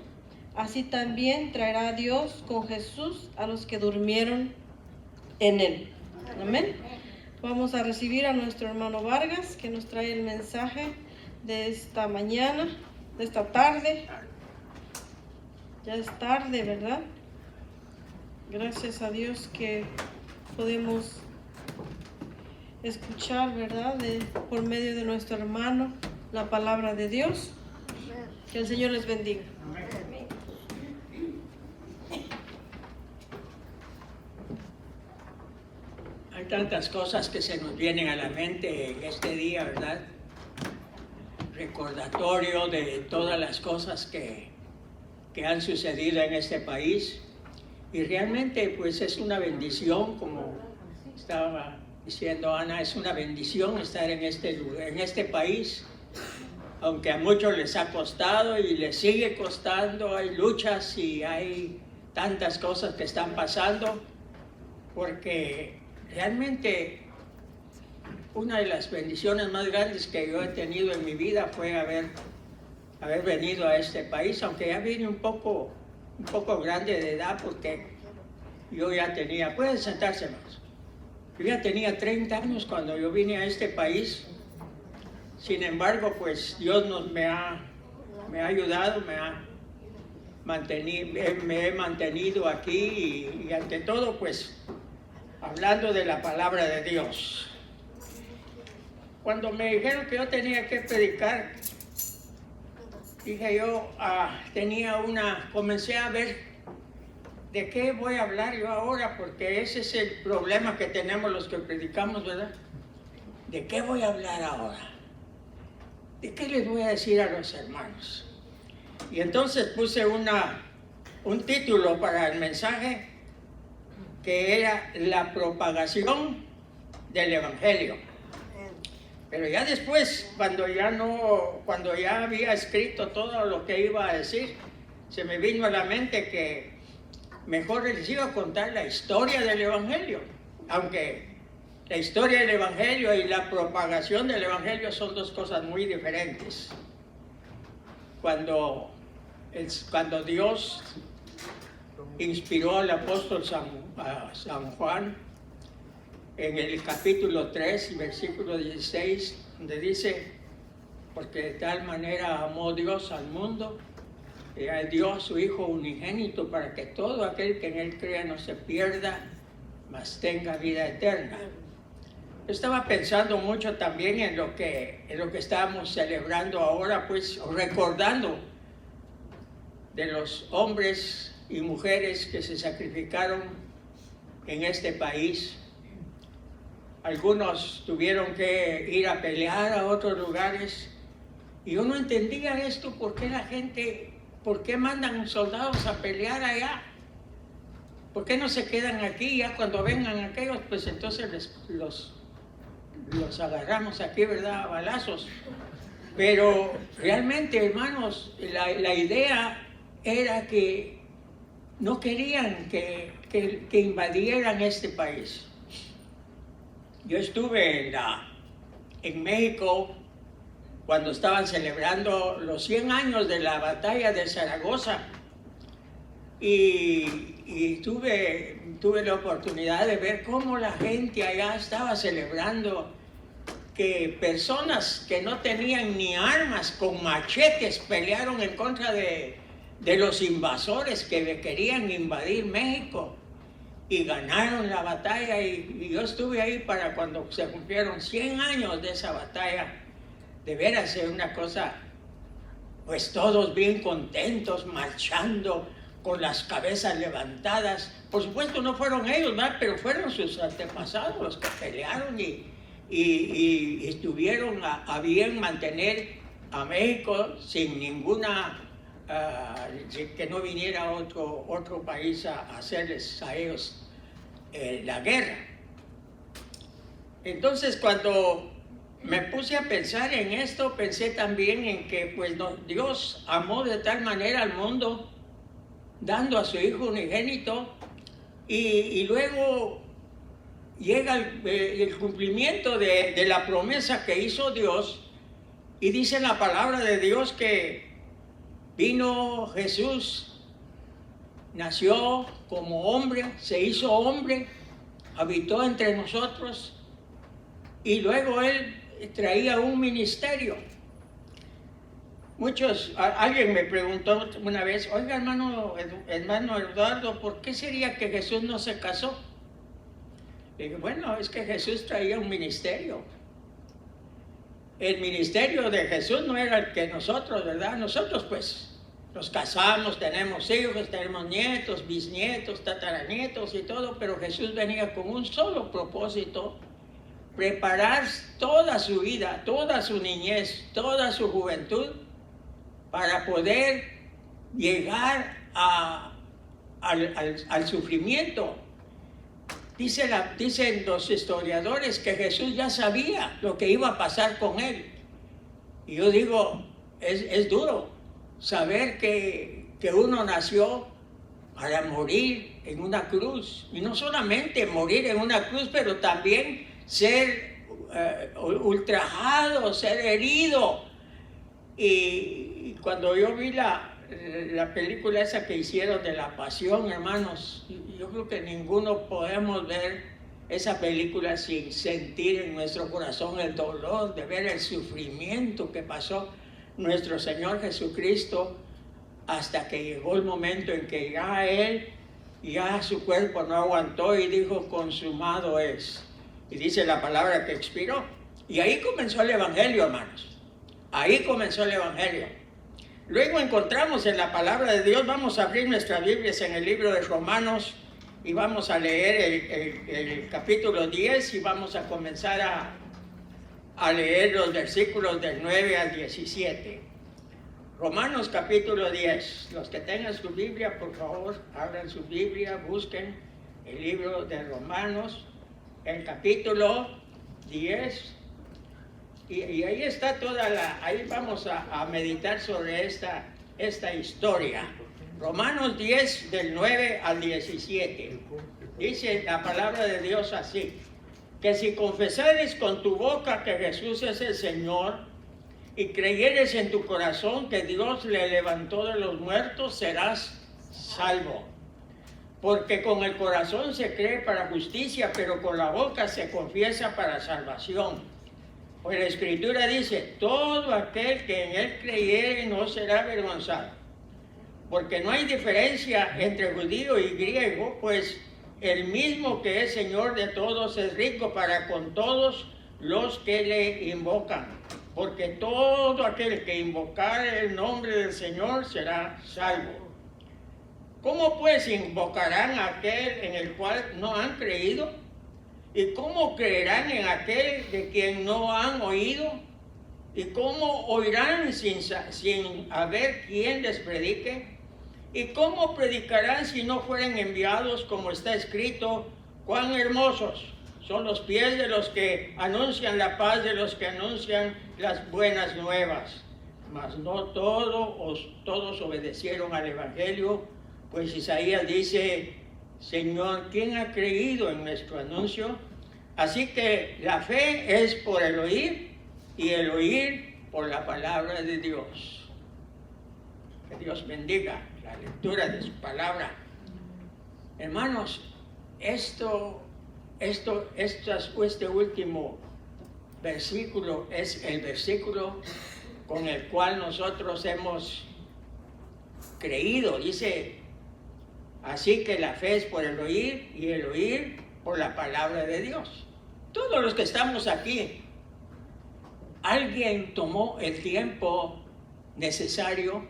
así también traerá Dios con Jesús a los que durmieron en Él. Amén. Vamos a recibir a nuestro hermano Vargas, que nos trae el mensaje de esta mañana, de esta tarde. Ya es tarde, ¿verdad? Gracias a Dios que podemos escuchar, ¿verdad? Por medio de nuestro hermano, la palabra de Dios. Que el Señor les bendiga. Hay tantas cosas que se nos vienen a la mente en este día, ¿verdad? Recordatorio de todas las cosas que han sucedido en este país. Y realmente pues es una bendición, como estaba diciendo Ana, es una bendición estar en este lugar, en este país. Aunque a muchos les ha costado y les sigue costando, hay luchas y hay tantas cosas que están pasando, porque realmente una de las bendiciones más grandes que yo he tenido en mi vida fue haber venido a este país, aunque ya vine un poco grande de edad, porque yo ya tenía, pueden sentarse más, yo ya tenía 30 años cuando yo vine a este país. Sin embargo, pues Dios me ha ayudado, me he mantenido aquí y ante todo, pues, hablando de la palabra de Dios. Cuando me dijeron que yo tenía que predicar, dije yo, comencé a ver de qué voy a hablar yo ahora, porque ese es el problema que tenemos los que predicamos, ¿verdad? ¿De qué voy a hablar ahora? ¿De qué les voy a decir a los hermanos? Y entonces puse una un título para el mensaje que era la propagación del Evangelio. Pero ya después, cuando ya había escrito todo lo que iba a decir, se me vino a la mente que mejor les iba a contar la historia del Evangelio, aunque la historia del Evangelio y la propagación del Evangelio son dos cosas muy diferentes. Cuando Dios inspiró al apóstol San Juan en el capítulo 3, versículo 16, donde dice: porque de tal manera amó Dios al mundo, que dio a su Hijo unigénito, para que todo aquel que en Él crea no se pierda, mas tenga vida eterna. Yo estaba pensando mucho también en lo que estábamos celebrando ahora, pues recordando de los hombres y mujeres que se sacrificaron en este país. Algunos tuvieron que ir a pelear a otros lugares, y yo no entendía esto: ¿por qué mandan soldados a pelear allá? ¿Por qué no se quedan aquí? Ya cuando vengan aquellos, pues entonces los agarramos aquí, ¿verdad?, a balazos. Pero realmente, hermanos, la idea era que no querían que invadieran este país. Yo estuve en México cuando estaban celebrando los 100 años de la batalla de Zaragoza, y tuve la oportunidad de ver cómo la gente allá estaba celebrando que personas que no tenían ni armas, con machetes, pelearon en contra de los invasores que querían invadir México, y ganaron la batalla. Y yo estuve ahí para cuando se cumplieron 100 años de esa batalla. De veras, es una cosa, pues todos bien contentos, marchando con las cabezas levantadas. Por supuesto no fueron ellos, ¿verdad?, pero fueron sus antepasados los que pelearon y estuvieron a bien mantener a México sin ninguna, que no viniera otro país a hacerles a ellos la guerra. Entonces, cuando me puse a pensar en esto, pensé también en que pues Dios amó de tal manera al mundo, dando a su Hijo unigénito, y luego llega el cumplimiento de la promesa que hizo Dios, y dice la palabra de Dios que vino Jesús, nació como hombre, se hizo hombre, habitó entre nosotros, y luego Él traía un ministerio. Alguien me preguntó una vez: oiga, hermano Eduardo, ¿por qué sería que Jesús no se casó? Le dije: bueno, es que Jesús traía un ministerio. El ministerio de Jesús no era el que nosotros, ¿verdad? Nosotros pues nos casamos, tenemos hijos, tenemos nietos, bisnietos, tataranietos y todo, pero Jesús venía con un solo propósito: preparar toda su vida, toda su niñez, toda su juventud, para poder llegar al sufrimiento. Dicen los historiadores que Jesús ya sabía lo que iba a pasar con él. Y yo digo, es duro saber que uno nació para morir en una cruz. Y no solamente morir en una cruz, pero también ser ultrajado, ser herido. Y cuando yo vi la película esa que hicieron de la Pasión, hermanos, yo creo que ninguno podemos ver esa película sin sentir en nuestro corazón el dolor de ver el sufrimiento que pasó nuestro Señor Jesucristo, hasta que llegó el momento en que ya su cuerpo no aguantó y dijo: consumado es. Y dice la palabra que expiró. Y ahí comenzó el Evangelio, hermanos. Ahí comenzó el Evangelio. Luego encontramos en la palabra de Dios, vamos a abrir nuestras Biblias en el libro de Romanos y vamos a leer el capítulo 10, y vamos a comenzar a leer los versículos del 9 al 17. Romanos capítulo 10. Los que tengan su Biblia, por favor, abran su Biblia, busquen el libro de Romanos, el capítulo 10. Y ahí está ahí vamos a meditar sobre esta historia. Romanos 10, del 9 al 17. Dice la palabra de Dios así: que si confesares con tu boca que Jesús es el Señor, y creyeres en tu corazón que Dios le levantó de los muertos, serás salvo. Porque con el corazón se cree para justicia, pero con la boca se confiesa para salvación. Pues la Escritura dice: todo aquel que en él creyere no será avergonzado. Porque no hay diferencia entre judío y griego, pues el mismo que es Señor de todos es rico para con todos los que le invocan. Porque todo aquel que invocare el nombre del Señor será salvo. ¿Cómo pues invocarán a aquel en el cual no han creído? ¿Y cómo creerán en aquel de quien no han oído? ¿Y cómo oirán sin haber quien les predique? ¿Y cómo predicarán si no fueren enviados? Como está escrito: cuán hermosos son los pies de los que anuncian la paz, de los que anuncian las buenas nuevas. Mas no todos obedecieron al Evangelio, pues Isaías dice: Señor, ¿quién ha creído en nuestro anuncio? Así que la fe es por el oír, y el oír por la palabra de Dios. Que Dios bendiga la lectura de su palabra. Hermanos, este último versículo es el versículo con el cual nosotros hemos creído. Dice: así que la fe es por el oír, y el oír por la palabra de Dios. Todos los que estamos aquí, alguien tomó el tiempo necesario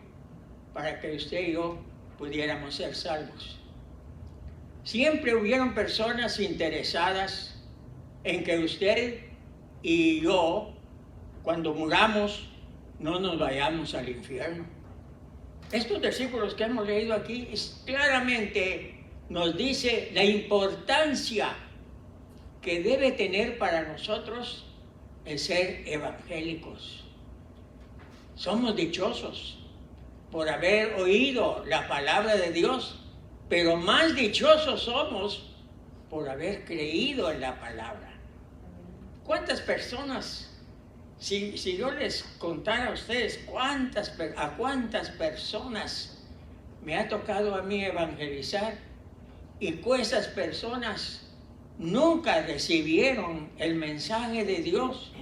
para que usted y yo pudiéramos ser salvos. Siempre hubieron personas interesadas en que usted y yo, cuando muramos, no nos vayamos al infierno. Estos versículos que hemos leído aquí claramente nos dice la importancia que debe tener para nosotros el ser evangélicos. Somos dichosos por haber oído la palabra de Dios, pero más dichosos somos por haber creído en la palabra. ¿Cuántas personas, si yo les contara a ustedes a cuántas personas me ha tocado a mí evangelizar, y esas personas nunca recibieron el mensaje de Dios?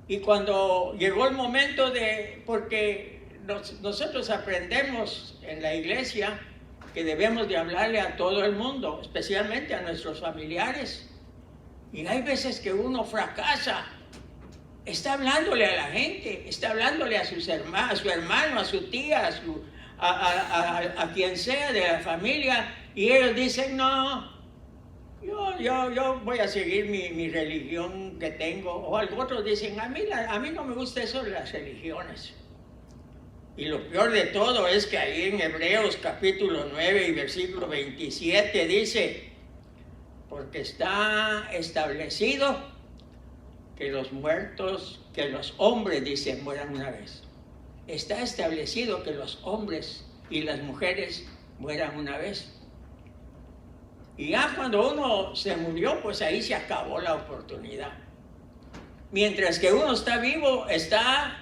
Y cuando llegó el momento porque nosotros aprendemos en la iglesia que debemos de hablarle a todo el mundo, especialmente a nuestros familiares. Y hay veces que uno fracasa. Está hablándole a la gente, está hablándole a su hermano, a su tía, a quien sea de la familia, y ellos dicen: no, yo voy a seguir mi religión que tengo. O otros dicen: a mí no me gusta eso de las religiones. Y lo peor de todo es que ahí en Hebreos capítulo 9 y versículo 27 dice: porque está establecido que los hombres, dice, mueran una vez. Está establecido que los hombres y las mujeres mueran una vez. Y ya cuando uno se murió, pues ahí se acabó la oportunidad. Mientras que uno está vivo, está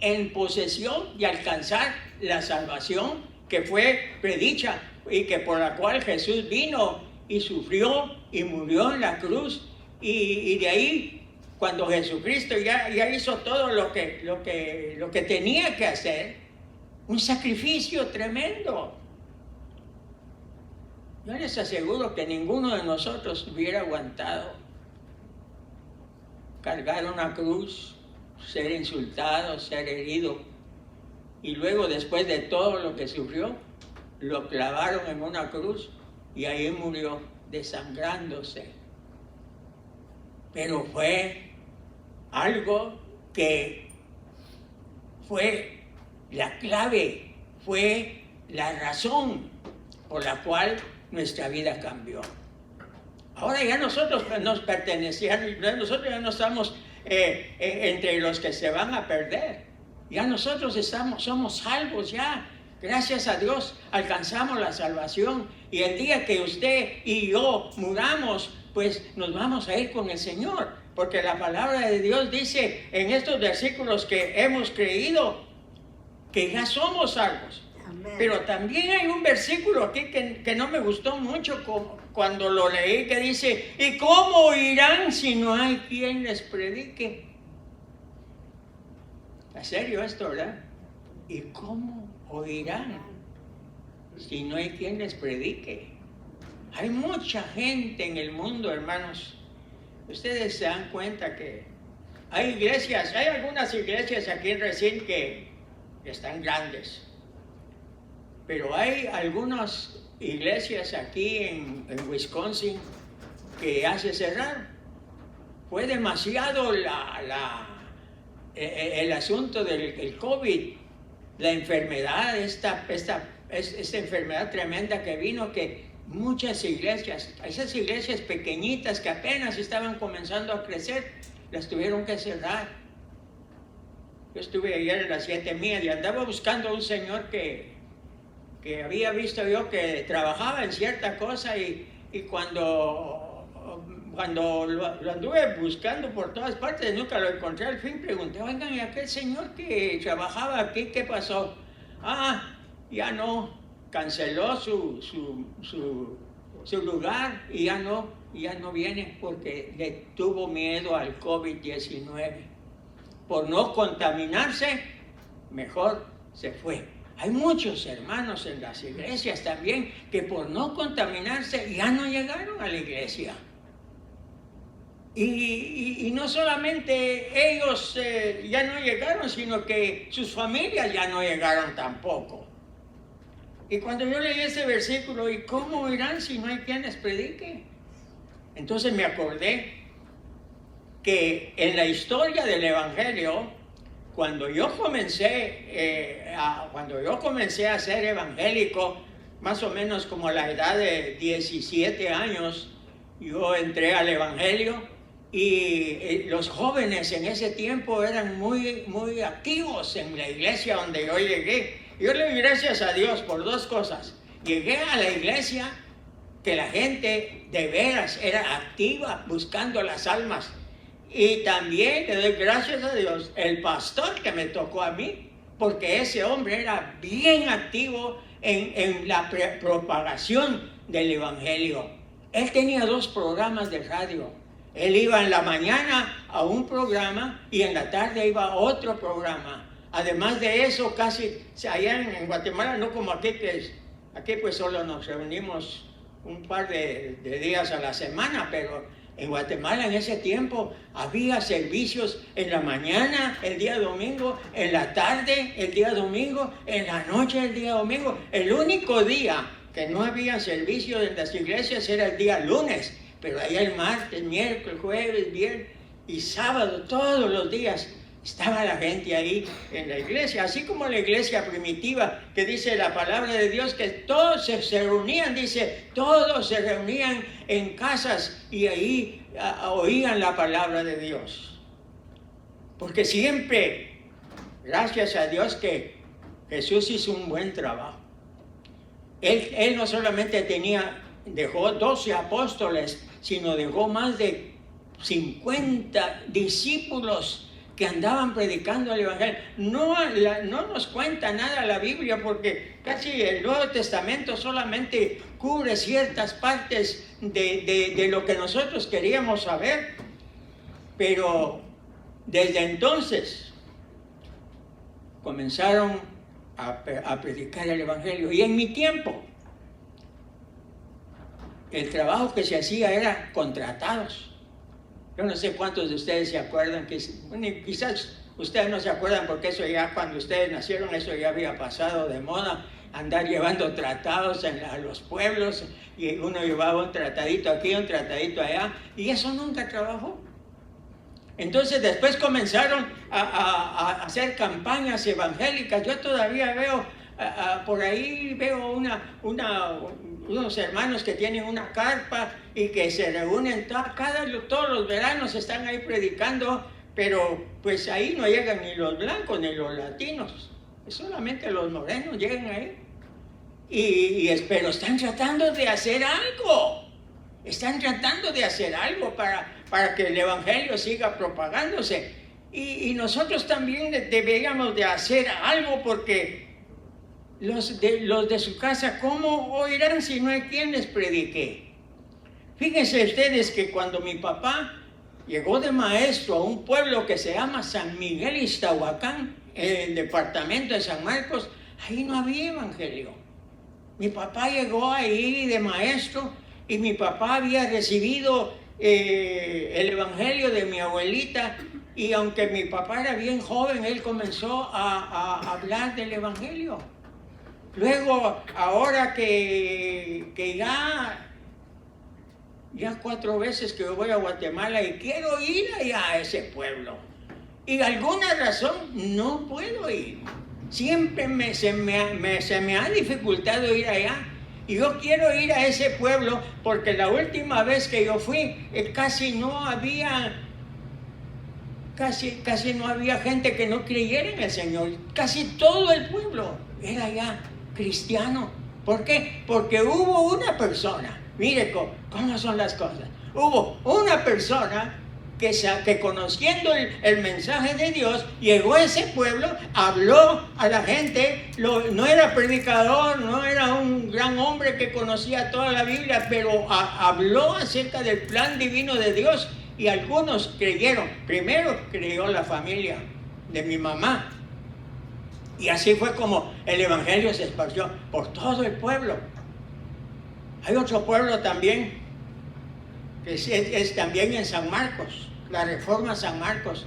en posesión de alcanzar la salvación que fue predicha y que por la cual Jesús vino y sufrió y murió en la cruz. Y de ahí, cuando Jesucristo ya hizo todo lo que tenía que hacer, un sacrificio tremendo. Yo les aseguro que ninguno de nosotros hubiera aguantado cargar una cruz, ser insultado, ser herido, y luego, después de todo lo que sufrió, lo clavaron en una cruz y ahí murió desangrándose. Pero fue algo que fue la clave, fue la razón por la cual nuestra vida cambió. Ahora ya nosotros nos pertenecíamos, nosotros ya no estamos entre los que se van a perder. Ya nosotros somos salvos ya. Gracias a Dios alcanzamos la salvación. Y el día que usted y yo muramos, pues nos vamos a ir con el Señor. Porque la palabra de Dios dice en estos versículos que hemos creído que ya somos salvos. Amén. Pero también hay un versículo aquí que no me gustó mucho cuando lo leí, que dice: ¿y cómo oirán si no hay quien les predique? ¿En serio esto, verdad? ¿Y cómo oirán si no hay quien les predique? Hay mucha gente en el mundo, hermanos. Ustedes se dan cuenta que hay iglesias, hay algunas iglesias aquí en Racine que están grandes, pero hay algunas iglesias aquí en Wisconsin que ya se cerraron. Fue demasiado el asunto del COVID, la enfermedad, esta enfermedad tremenda que vino, que muchas iglesias, esas iglesias pequeñitas que apenas estaban comenzando a crecer, las tuvieron que cerrar. Yo estuve ayer en las 7 millas y andaba buscando a un señor que había visto yo que trabajaba en cierta cosa, y cuando lo anduve buscando por todas partes, nunca lo encontré. Al fin pregunté: oigan, ¿y aquel señor que trabajaba aquí, qué pasó? Ah, ya no, canceló su lugar y ya no viene porque le tuvo miedo al COVID-19. Por no contaminarse, mejor se fue. Hay muchos hermanos en las iglesias también que por no contaminarse ya no llegaron a la iglesia. Y no solamente ellos ya no llegaron, sino que sus familias ya no llegaron tampoco. Y cuando yo leí ese versículo: ¿y cómo oirán si no hay quien les predique? Entonces me acordé que en la historia del Evangelio, cuando yo comencé a ser evangélico, más o menos como a la edad de 17 años, yo entré al Evangelio, y los jóvenes en ese tiempo eran muy, muy activos en la iglesia donde yo llegué. Yo le doy gracias a Dios por dos cosas. Llegué a la iglesia que la gente de veras era activa buscando las almas. Y también le doy gracias a Dios el pastor que me tocó a mí, porque ese hombre era bien activo en la propagación del Evangelio. Él tenía 2 programas de radio. Él iba en la mañana a un programa y en la tarde iba a otro programa. Además de eso, casi allá en Guatemala, no como aquí, que aquí pues solo nos reunimos un par de días a la semana, pero en Guatemala en ese tiempo había servicios en la mañana el día domingo, en la tarde el día domingo, en la noche el día domingo. El único día que no había servicios en las iglesias era el día lunes, pero allá el martes, miércoles, jueves, viernes y sábado, todos los días estaba la gente ahí en la iglesia, así como la iglesia primitiva, que dice la palabra de Dios que todos se reunían, dice, todos se reunían en casas y ahí oían la palabra de Dios. Porque siempre, gracias a Dios, que Jesús hizo un buen trabajo. Él no solamente dejó 12 apóstoles, sino dejó más de 50 discípulos que andaban predicando el Evangelio. No nos cuenta nada la Biblia, porque casi el Nuevo Testamento solamente cubre ciertas partes de lo que nosotros queríamos saber. Pero desde entonces comenzaron a predicar el Evangelio. Y en mi tiempo, el trabajo que se hacía era contratados. Yo no sé cuántos de ustedes se acuerdan, quizás ustedes no se acuerdan, porque eso ya cuando ustedes nacieron, eso ya había pasado de moda, andar llevando tratados a los pueblos, y uno llevaba un tratadito aquí, un tratadito allá, y eso nunca trabajó. Entonces después comenzaron a hacer campañas evangélicas. Yo todavía veo, por ahí veo unos hermanos que tienen una carpa y que se reúnen todos los veranos, están ahí predicando, pero pues ahí no llegan ni los blancos ni los latinos, solamente los morenos llegan ahí. Pero están tratando de hacer algo. Están tratando de hacer algo para que el evangelio siga propagándose. Y nosotros también deberíamos de hacer algo, porque los de su casa, ¿cómo oirán si no hay quien les predique? Fíjense ustedes que cuando mi papá llegó de maestro a un pueblo que se llama San Miguel Iztahuacán, en el departamento de San Marcos, ahí no había evangelio. Mi papá llegó ahí de maestro y mi papá había recibido el evangelio de mi abuelita, y aunque mi papá era bien joven, él comenzó a hablar del evangelio. Luego, ahora que ya 4 veces que yo voy a Guatemala y quiero ir allá a ese pueblo, y alguna razón no puedo ir. Siempre se me ha dificultado ir allá. Y yo quiero ir a ese pueblo porque la última vez que yo fui casi no había gente que no creyera en el Señor. Casi todo el pueblo era ya cristiano. ¿Por qué? Porque hubo una persona, mire cómo son las cosas. Hubo una persona que conociendo el mensaje de Dios, llegó a ese pueblo, habló a la gente, no era predicador, no era un gran hombre que conocía toda la Biblia, pero habló acerca del plan divino de Dios, y algunos creyeron. Primero creyó la familia de mi mamá, y así fue como el evangelio se esparció por todo el pueblo. Hay otro pueblo también, que es también en San Marcos, la Reforma San Marcos.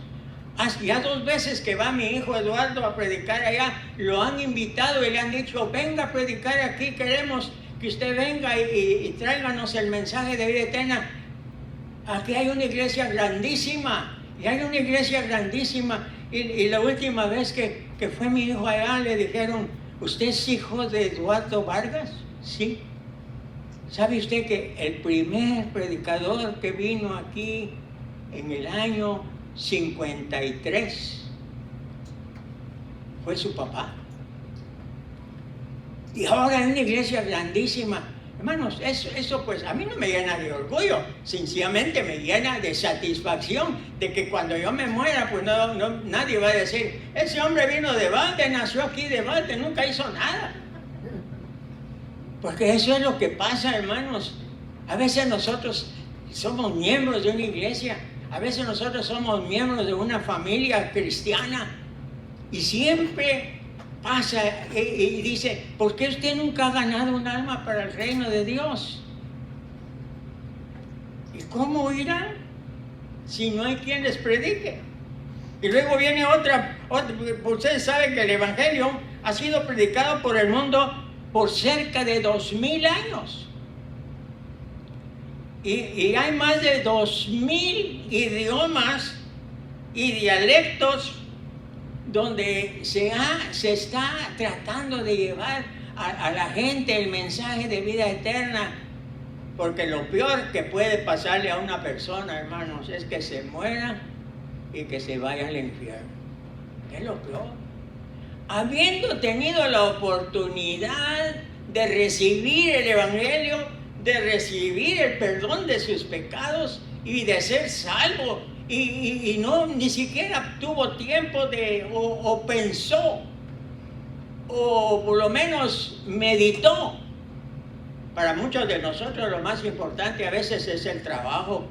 Ya 2 veces que va mi hijo Eduardo a predicar allá, lo han invitado y le han dicho: venga a predicar aquí, queremos que usted venga y tráiganos el mensaje de vida eterna. Aquí hay una iglesia grandísima, y la última vez que fue mi hijo allá, le dijeron: ¿usted es hijo de Eduardo Vargas? Sí. ¿Sabe usted que el primer predicador que vino aquí en el año 53 fue su papá? Y ahora hay una iglesia grandísima. Hermanos, eso pues a mí no me llena de orgullo, sencillamente me llena de satisfacción de que cuando yo me muera, pues nadie va a decir: ese hombre vino de balde, nació aquí de balde, nunca hizo nada. Porque eso es lo que pasa, hermanos. A veces nosotros somos miembros de una iglesia, a veces nosotros somos miembros de una familia cristiana, y siempre pasa y dice: ¿por qué usted nunca ha ganado un alma para el reino de Dios? ¿Y cómo irá si no hay quien les predique? Y luego viene otra. Ustedes saben que el evangelio ha sido predicado por el mundo por cerca de 2000 años. Y hay más de 2000 idiomas y dialectos donde se está tratando de llevar a la gente el mensaje de vida eterna. Porque lo peor que puede pasarle a una persona, hermanos, es que se muera y que se vaya al infierno. Es lo peor. Habiendo tenido la oportunidad de recibir el evangelio, de recibir el perdón de sus pecados y de ser salvo, y ni siquiera tuvo tiempo o pensó, o por lo menos meditó. Para muchos de nosotros lo más importante a veces es el trabajo,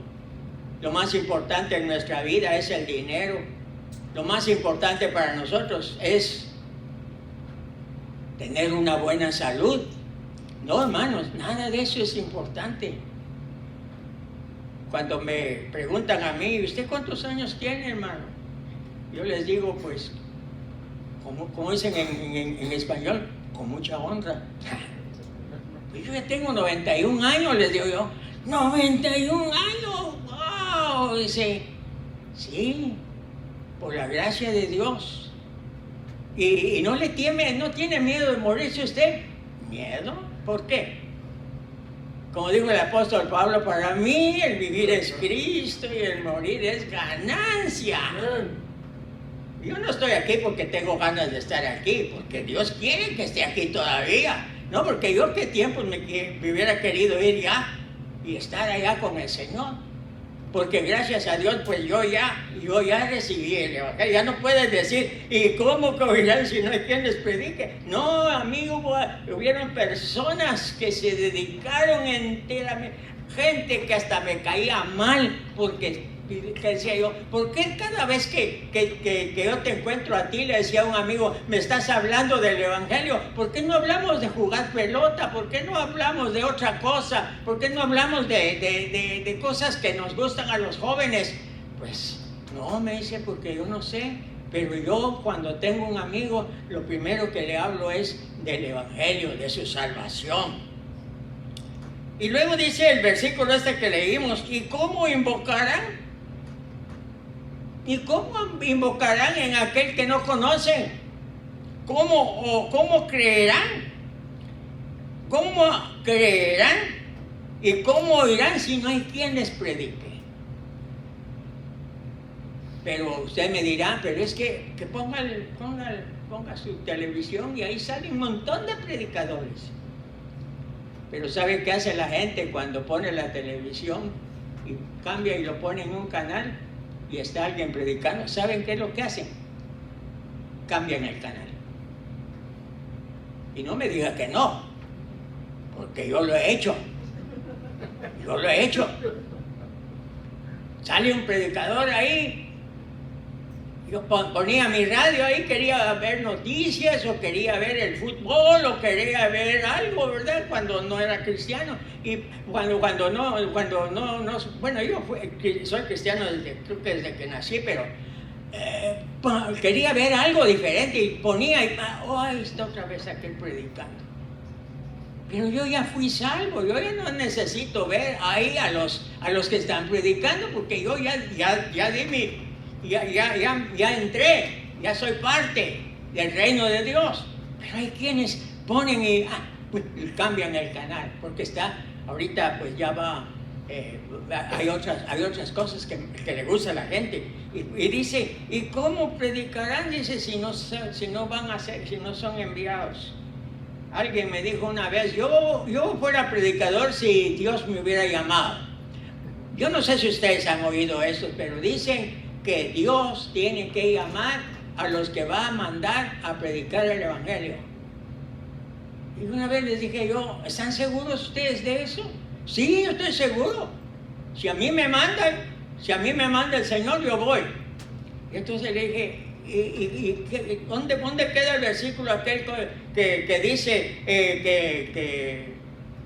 lo más importante en nuestra vida es el dinero, lo más importante para nosotros es tener una buena salud. No, hermanos, nada de eso es importante. Cuando me preguntan a mí: ¿usted cuántos años tiene, hermano? Yo les digo, pues, como dicen en español, con mucha honra. Pues yo ya tengo 91 años, les digo yo. 91 años, wow, dice. Sí, por la gracia de Dios. Y no le tiene miedo de morirse usted. ¿Miedo? ¿Por qué? Como dijo el apóstol Pablo, para mí el vivir es Cristo y el morir es ganancia. Yo no estoy aquí porque tengo ganas de estar aquí, porque Dios quiere que esté aquí todavía. No, porque yo qué tiempo me hubiera querido ir ya y estar allá con el Señor. Porque gracias a Dios, pues yo ya recibí el Evangelio. Ya no puedes decir, ¿y cómo oirán si no hay quien les predique? No, amigo, hubieron personas que se dedicaron enteramente, gente que hasta me caía mal, porque decía yo, ¿por qué cada vez que yo te encuentro a ti, le decía a un amigo, me estás hablando del Evangelio? ¿Por qué no hablamos de jugar pelota? ¿Por qué no hablamos de otra cosa? ¿Por qué no hablamos de cosas que nos gustan a los jóvenes? Pues no, me dice, porque yo no sé, pero yo cuando tengo un amigo, lo primero que le hablo es del Evangelio, de su salvación. Y luego dice el versículo este que leímos, ¿y cómo invocarán? ¿Y cómo invocarán en aquel que no conocen? ¿Cómo creerán? ¿Cómo creerán? ¿Y cómo oirán si no hay quien les predique? Pero usted me dirá, pero es que ponga su televisión y ahí sale un montón de predicadores. Pero ¿sabe qué hace la gente cuando pone la televisión y cambia y lo pone en un canal? Y está alguien predicando, ¿saben qué es lo que hacen? Cambian el canal. Y no me diga que no, porque yo lo he hecho. Yo lo he hecho. Sale un predicador ahí. Yo ponía mi radio ahí, quería ver noticias, o quería ver el fútbol, o quería ver algo, ¿verdad? Cuando no era cristiano. Y cuando no, bueno, yo soy cristiano creo que desde que nací, pero quería ver algo diferente y ponía, y ahí está otra vez aquel predicando. Pero yo ya fui salvo, yo ya no necesito ver ahí a los que están predicando, porque yo ya di mi... Ya entré, ya soy parte del reino de Dios. Pero hay quienes ponen y cambian el canal, porque ahorita pues ya va, hay otras cosas que le gusta a la gente. Y dice, ¿y cómo predicarán? Dice, si no son enviados. Alguien me dijo una vez, yo fuera predicador si Dios me hubiera llamado. Yo no sé si ustedes han oído eso, pero dicen que Dios tiene que llamar a los que va a mandar a predicar el Evangelio. Y una vez les dije yo, ¿están seguros ustedes de eso? Sí, yo estoy seguro. Si a mí me manda el Señor, yo voy. Y entonces le dije, ¿dónde queda el versículo aquel que dice que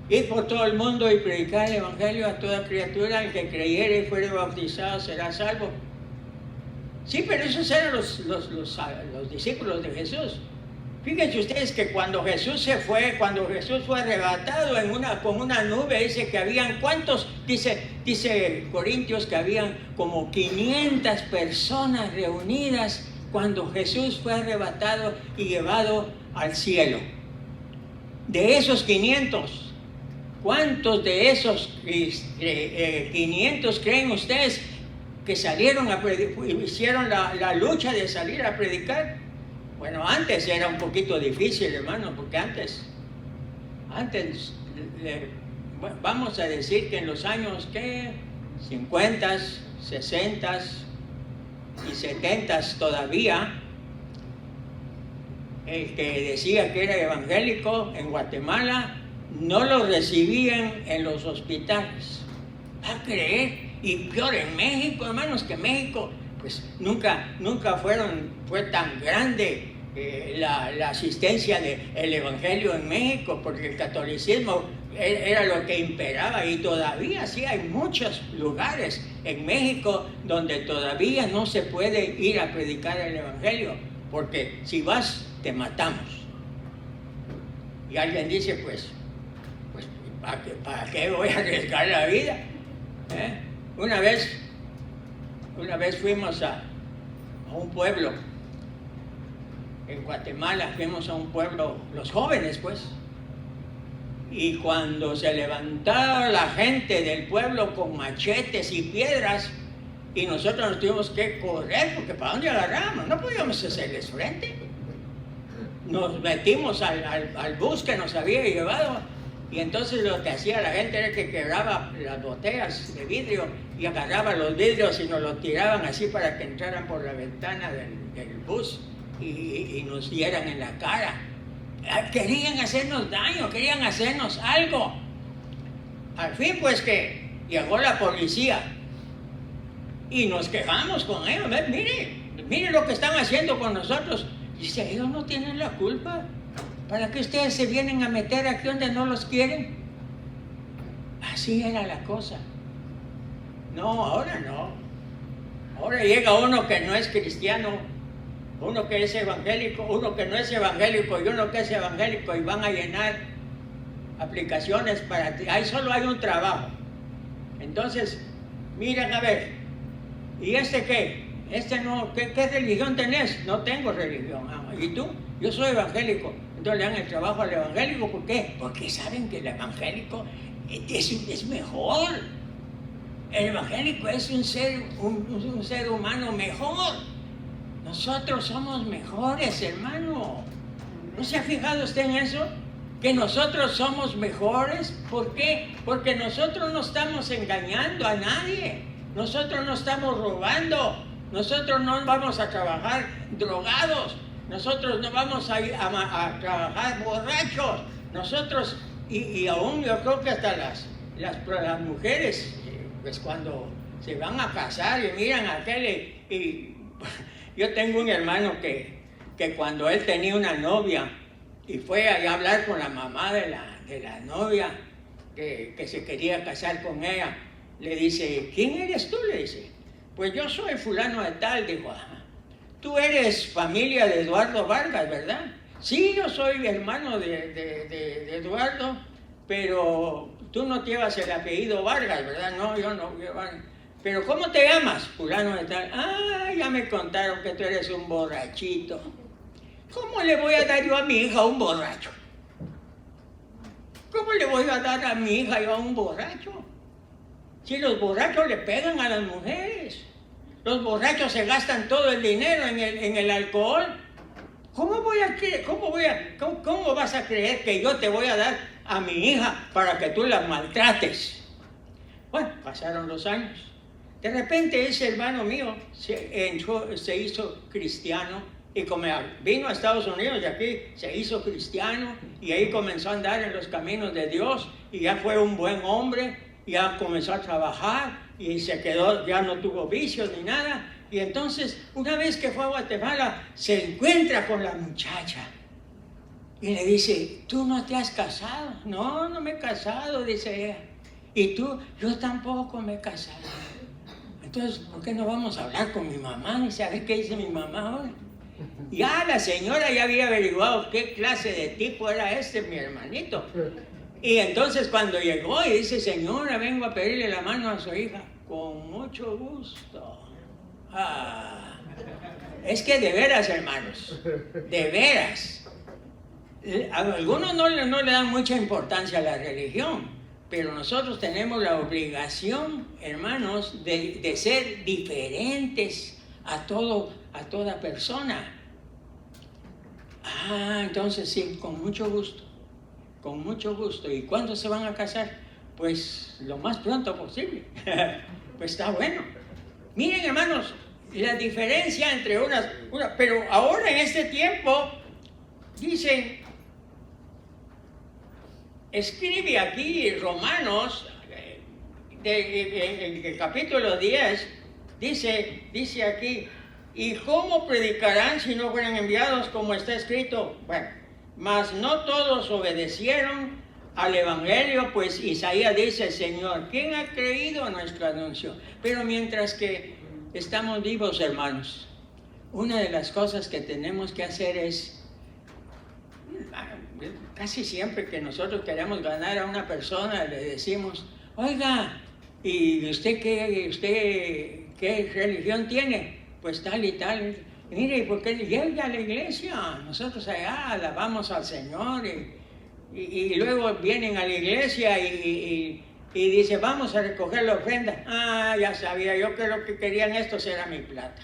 ir por todo el mundo y predicar el Evangelio a toda criatura? El que creyere y fuere bautizado será salvo. Sí, pero esos eran los discípulos de Jesús. Fíjense ustedes que cuando Jesús fue arrebatado con una nube, dice que habían, ¿cuántos? Dice Corintios que habían como 500 personas reunidas cuando Jesús fue arrebatado y llevado al cielo. De esos 500, ¿cuántos de esos 500 creen ustedes que salieron hicieron la lucha de salir a predicar? Bueno, antes era un poquito difícil, hermano, porque antes vamos a decir que en los años 50, 60 y 70 todavía, el que decía que era evangélico en Guatemala no lo recibían en los hospitales. ¿Va a creer? Y peor en México, hermanos, que México pues nunca fue tan grande la asistencia del Evangelio en México, porque el catolicismo era lo que imperaba, y todavía sí hay muchos lugares en México donde todavía no se puede ir a predicar el Evangelio, porque si vas te matamos. Y alguien dice, pues ¿para qué voy a arriesgar la vida? Una vez Una vez fuimos a un pueblo, en Guatemala, fuimos a un pueblo, los jóvenes pues, y cuando se levantaba la gente del pueblo con machetes y piedras, y nosotros nos tuvimos que correr, porque ¿para dónde agarramos? No podíamos hacerles frente. Nos metimos al bus que nos había llevado, y entonces lo que hacía la gente era que quebraba las botellas de vidrio y agarraba los vidrios y nos los tiraban así para que entraran por la ventana del bus y nos dieran en la cara. Querían hacernos daño, querían hacernos algo. Al fin pues que llegó la policía y nos quejamos con ellos. Mire lo que están haciendo con nosotros. Dice, ellos no tienen la culpa. ¿Para qué ustedes se vienen a meter aquí donde no los quieren? Así era la cosa. No, ahora no. Ahora llega uno que no es cristiano, uno que es evangélico, uno que no es evangélico y uno que es evangélico, y van a llenar aplicaciones para ti. Ahí solo hay un trabajo. Entonces, miren a ver, ¿y este qué? Este no, ¿qué religión tenés? No tengo religión. ¿Y tú? Yo soy evangélico. Entonces le dan el trabajo al evangélico. ¿Por qué? Porque saben que el evangélico es mejor. El evangélico es un ser humano mejor. Nosotros somos mejores, hermano. ¿No se ha fijado usted en eso? Que nosotros somos mejores. ¿Por qué? Porque nosotros no estamos engañando a nadie. Nosotros no estamos robando. Nosotros no vamos a trabajar drogados. Nosotros no vamos a ir a trabajar borrachos. Nosotros, y aún yo creo que hasta las mujeres, pues cuando se van a casar y miran a aquel, y yo tengo un hermano que cuando él tenía una novia y fue a hablar con la mamá de la novia que se quería casar con ella, le dice, ¿quién eres tú? Le dice, pues yo soy fulano de tal. Dijo, tú eres familia de Eduardo Vargas, ¿verdad? Sí, yo soy hermano de Eduardo, pero tú no llevas el apellido Vargas, ¿verdad? No, yo no. Pero ¿cómo te llamas? Fulano de tal. Ah, ya me contaron que tú eres un borrachito. ¿Cómo le voy a dar yo a mi hija un borracho? ¿Cómo le voy a dar a mi hija yo a un borracho? Si los borrachos le pegan a las mujeres. Los borrachos se gastan todo el dinero en el alcohol. ¿Cómo vas a creer que yo te voy a dar a mi hija para que tú la maltrates? Bueno, pasaron los años. De repente ese hermano mío se hizo cristiano, y como vino a Estados Unidos y aquí se hizo cristiano, y ahí comenzó a andar en los caminos de Dios, y ya fue un buen hombre, ya comenzó a trabajar y se quedó, ya no tuvo vicios ni nada. Y entonces, una vez que fue a Guatemala, se encuentra con la muchacha y le dice, ¿tú no te has casado? No, no me he casado, dice ella. ¿Y tú? Yo tampoco me he casado. Entonces, ¿por qué no vamos a hablar con mi mamá? Dice, a ver qué dice mi mamá ahora. Ya la señora ya había averiguado qué clase de tipo era mi hermanito. Y entonces cuando llegó y dice, señora, vengo a pedirle la mano a su hija. Con mucho gusto. Es que de veras, hermanos, de veras. Algunos no le dan mucha importancia a la religión, pero nosotros tenemos la obligación, hermanos, de ser diferentes a toda persona. Entonces sí, con mucho gusto. Con mucho gusto. ¿Y cuándo se van a casar? Pues lo más pronto posible. Pues está bueno. Miren, hermanos, la diferencia entre pero ahora en este tiempo, dicen, escribe aquí Romanos, en el capítulo 10, dice aquí, ¿y cómo predicarán si no fueran enviados, como está escrito? Bueno, mas no todos obedecieron al Evangelio, pues Isaías dice, Señor, ¿quién ha creído a nuestro anuncio? Pero mientras que estamos vivos, hermanos, una de las cosas que tenemos que hacer es, casi siempre que nosotros queremos ganar a una persona, le decimos, oiga, ¿y usted qué ¿qué religión tiene? Pues tal y tal. Mire, ¿y por qué llega a la iglesia? Nosotros allá alabamos al Señor y luego vienen a la iglesia y dice, vamos a recoger la ofrenda. Ah, ya sabía yo que lo que querían estos era mi plata.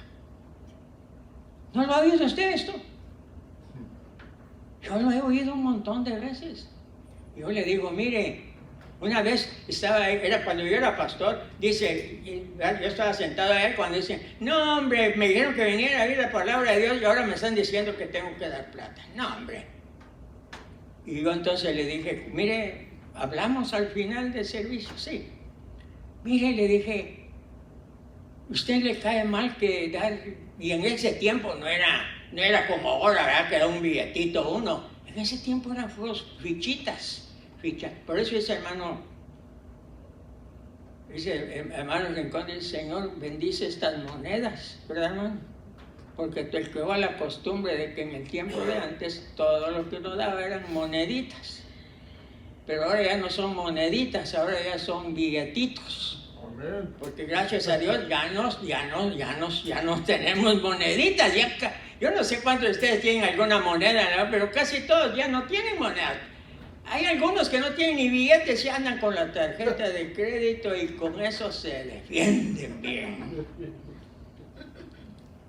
¿No lo ha oído usted esto? Yo lo he oído un montón de veces. Yo le digo, mire, una vez era cuando yo era pastor, dice, yo estaba sentado ahí cuando dice, no hombre, me dijeron que viniera a oír la palabra de Dios y ahora me están diciendo que tengo que dar plata. No hombre. Y yo entonces le dije, mire, hablamos al final del servicio, sí. Mire, le dije, ¿usted le cae mal que dar? Y en ese tiempo no era como ahora, ¿verdad? Que era un billetito uno. En ese tiempo eran fichitas. Por eso ese hermano Rincón dice, Señor, bendice estas monedas, ¿verdad, hermano? Porque el que va a la costumbre de que en el tiempo de antes todo lo que uno daba eran moneditas. Pero ahora ya no son moneditas, ahora ya son billetitos. Amén. Porque gracias a Dios ya no tenemos moneditas. Yo no sé cuántos de ustedes tienen alguna moneda, ¿no? Pero casi todos ya no tienen moneda. Hay algunos que no tienen ni billetes y andan con la tarjeta de crédito y con eso se defienden bien.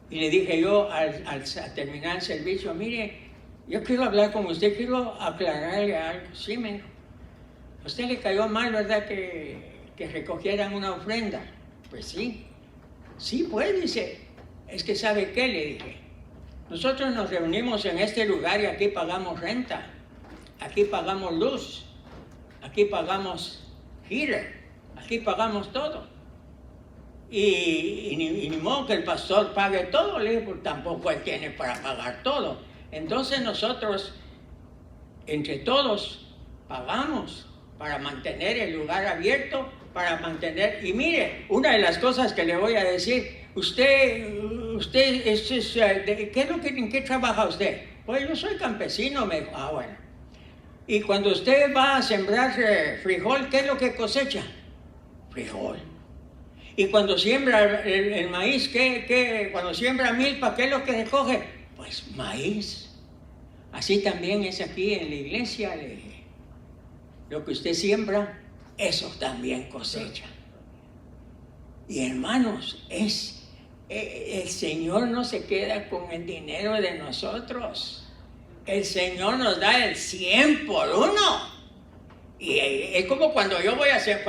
Y le dije yo al terminar el servicio, mire, yo quiero hablar con usted, quiero aclararle algo. Sí, me dijo, ¿a usted le cayó mal, verdad, que recogieran una ofrenda? Pues sí. Sí, pues, dice, es que ¿sabe qué? Le dije, nosotros nos reunimos en este lugar y aquí pagamos renta. Aquí pagamos luz, aquí pagamos heater, aquí pagamos todo. Y ni modo que el pastor pague todo, le digo, porque tampoco él tiene para pagar todo. Entonces nosotros, entre todos, pagamos para mantener el lugar abierto, y mire, una de las cosas que le voy a decir, ¿en qué trabaja usted? Pues yo soy campesino, me dijo, ah, bueno. Y cuando usted va a sembrar frijol, ¿qué es lo que cosecha? Frijol. Y cuando siembra el maíz, cuando siembra milpa, ¿qué es lo que recoge? Pues maíz. Así también es aquí en la iglesia. Lo que usted siembra, eso también cosecha. Y hermanos, el Señor no se queda con el dinero de nosotros. El Señor nos da el 100 por 1. Y es como cuando yo voy a hacer,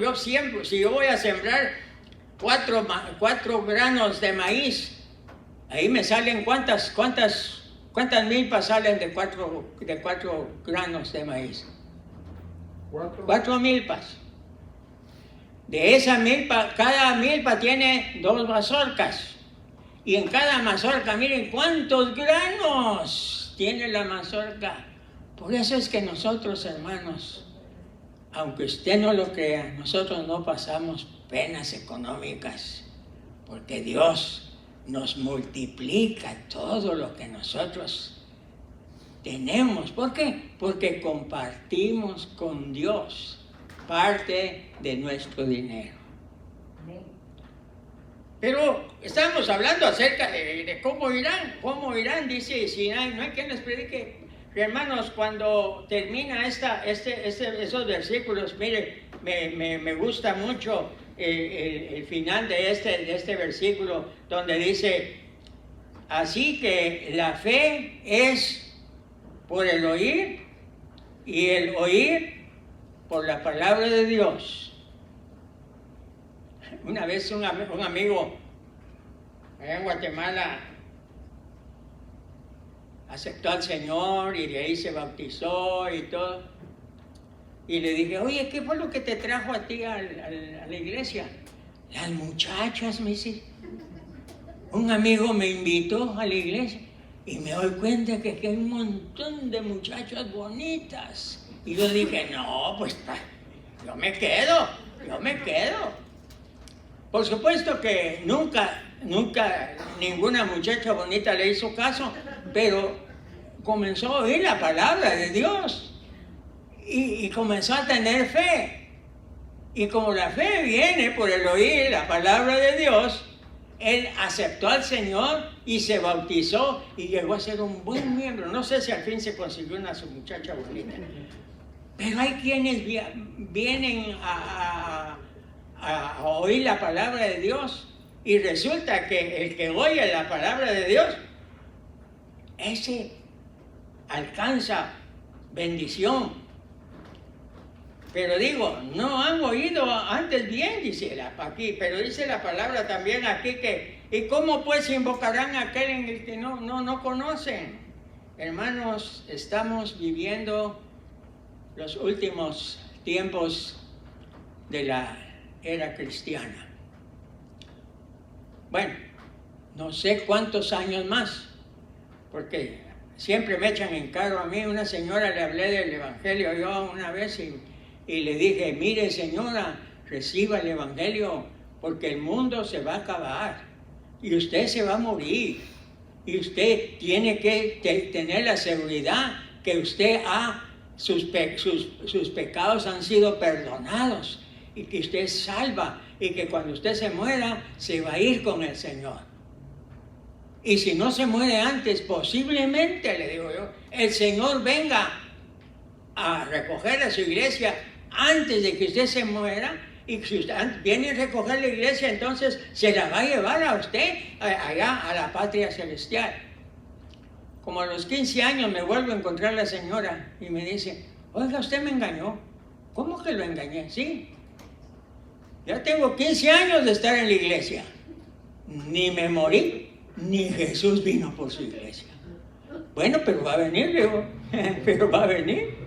yo siembro, si yo voy a sembrar 4 granos de maíz, ahí me salen ¿cuántas milpas salen de 4 granos de maíz? 4 milpas. De esa milpa, cada milpa tiene 2 mazorcas. Y en cada mazorca, miren cuántos granos tiene la mazorca. Por eso es que nosotros, hermanos, aunque usted no lo crea, nosotros no pasamos penas económicas, porque Dios nos multiplica todo lo que nosotros tenemos. ¿Por qué? Porque compartimos con Dios parte de nuestro dinero. Pero estamos hablando acerca de cómo irán, dice, si no hay quien les predique. Hermanos, cuando termina esos versículos, mire, me gusta mucho el final de este versículo, donde dice, así que la fe es por el oír, y el oír por la palabra de Dios. Una vez un amigo allá en Guatemala aceptó al Señor y de ahí se bautizó y todo. Y le dije, oye, ¿qué fue lo que te trajo a ti a la iglesia? Las muchachas, me dice. Un amigo me invitó a la iglesia y me doy cuenta que hay un montón de muchachas bonitas. Y yo dije, no, pues yo me quedo. Por supuesto que nunca ninguna muchacha bonita le hizo caso, pero comenzó a oír la palabra de Dios y comenzó a tener fe. Y como la fe viene por el oír la palabra de Dios, él aceptó al Señor y se bautizó y llegó a ser un buen miembro. No sé si al fin se consiguió una su muchacha bonita. Pero hay quienes vienen a oír la palabra de Dios y resulta que el que oye la palabra de Dios, ese alcanza bendición. Pero digo, no han oído antes bien, dice aquí, pero dice la palabra también aquí que, ¿y cómo pues invocarán a aquel en el que no conocen? Hermanos, estamos viviendo los últimos tiempos de la era cristiana. Bueno, no sé cuántos años más, porque siempre me echan en cargo a mí. Una señora le hablé del Evangelio yo una vez y le dije, mire señora, reciba el Evangelio porque el mundo se va a acabar y usted se va a morir y usted tiene que tener la seguridad que usted sus pecados han sido perdonados y que usted es salva y que cuando usted se muera se va a ir con el Señor. Y si no se muere antes, posiblemente, le digo yo, el Señor venga a recoger a su iglesia antes de que usted se muera, y si usted viene a recoger la iglesia, entonces se la va a llevar a usted allá a la patria celestial. Como a los 15 años me vuelvo a encontrar la señora y me dice, oiga, usted me engañó. ¿Cómo que lo engañé? Sí. Ya tengo 15 años de estar en la iglesia. Ni me morí, ni Jesús vino por su iglesia. Bueno, pero va a venir, digo, pero va a venir.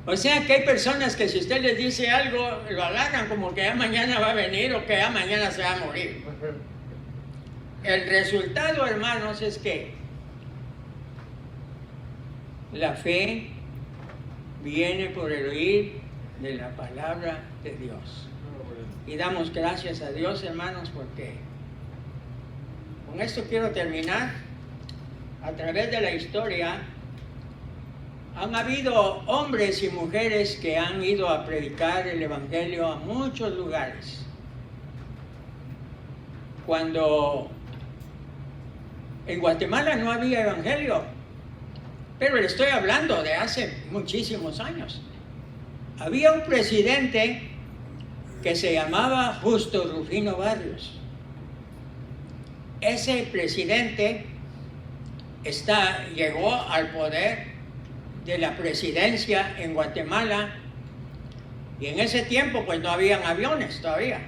O sea que hay personas que si usted les dice algo, lo agarran como que ya mañana va a venir o que ya mañana se va a morir. El resultado, hermanos, es que la fe viene por el oír de la palabra de Dios. Y damos gracias a Dios, hermanos, porque con esto quiero terminar. A través de la historia han habido hombres y mujeres que han ido a predicar el Evangelio a muchos lugares. Cuando en Guatemala no había Evangelio, pero le estoy hablando de hace muchísimos años. Había un presidente que se llamaba Justo Rufino Barrios. Ese presidente llegó al poder de la presidencia en Guatemala y en ese tiempo pues no habían aviones todavía.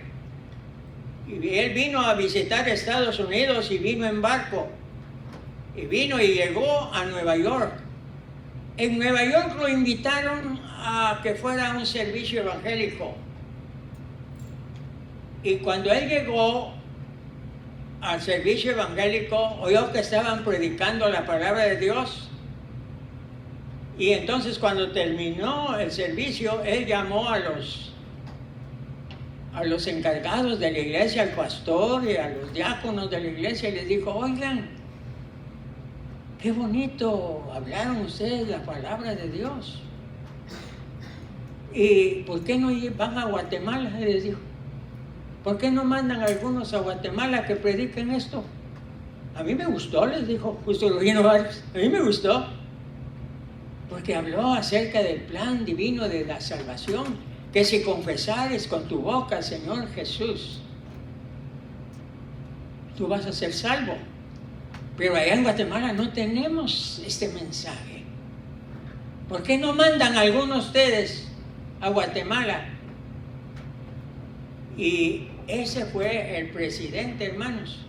Y él vino a visitar Estados Unidos y vino en barco. Y vino y llegó a Nueva York. En Nueva York lo invitaron a que fuera a un servicio evangélico. Y cuando él llegó al servicio evangélico, oyó que estaban predicando la palabra de Dios. Y entonces cuando terminó el servicio, él llamó a los encargados de la iglesia, al pastor y a los diáconos de la iglesia, y les dijo, oigan, qué bonito hablaron ustedes la palabra de Dios. ¿Y por qué no van a Guatemala? Les dijo. ¿Por qué no mandan a algunos a Guatemala que prediquen esto? A mí me gustó, les dijo Justo Rufino Barrios. A mí me gustó. Porque habló acerca del plan divino de la salvación. Que si confesares con tu boca al Señor Jesús, tú vas a ser salvo. Pero allá en Guatemala no tenemos este mensaje. ¿Por qué no mandan a algunos de ustedes a Guatemala? Y ese fue el presidente, hermanos,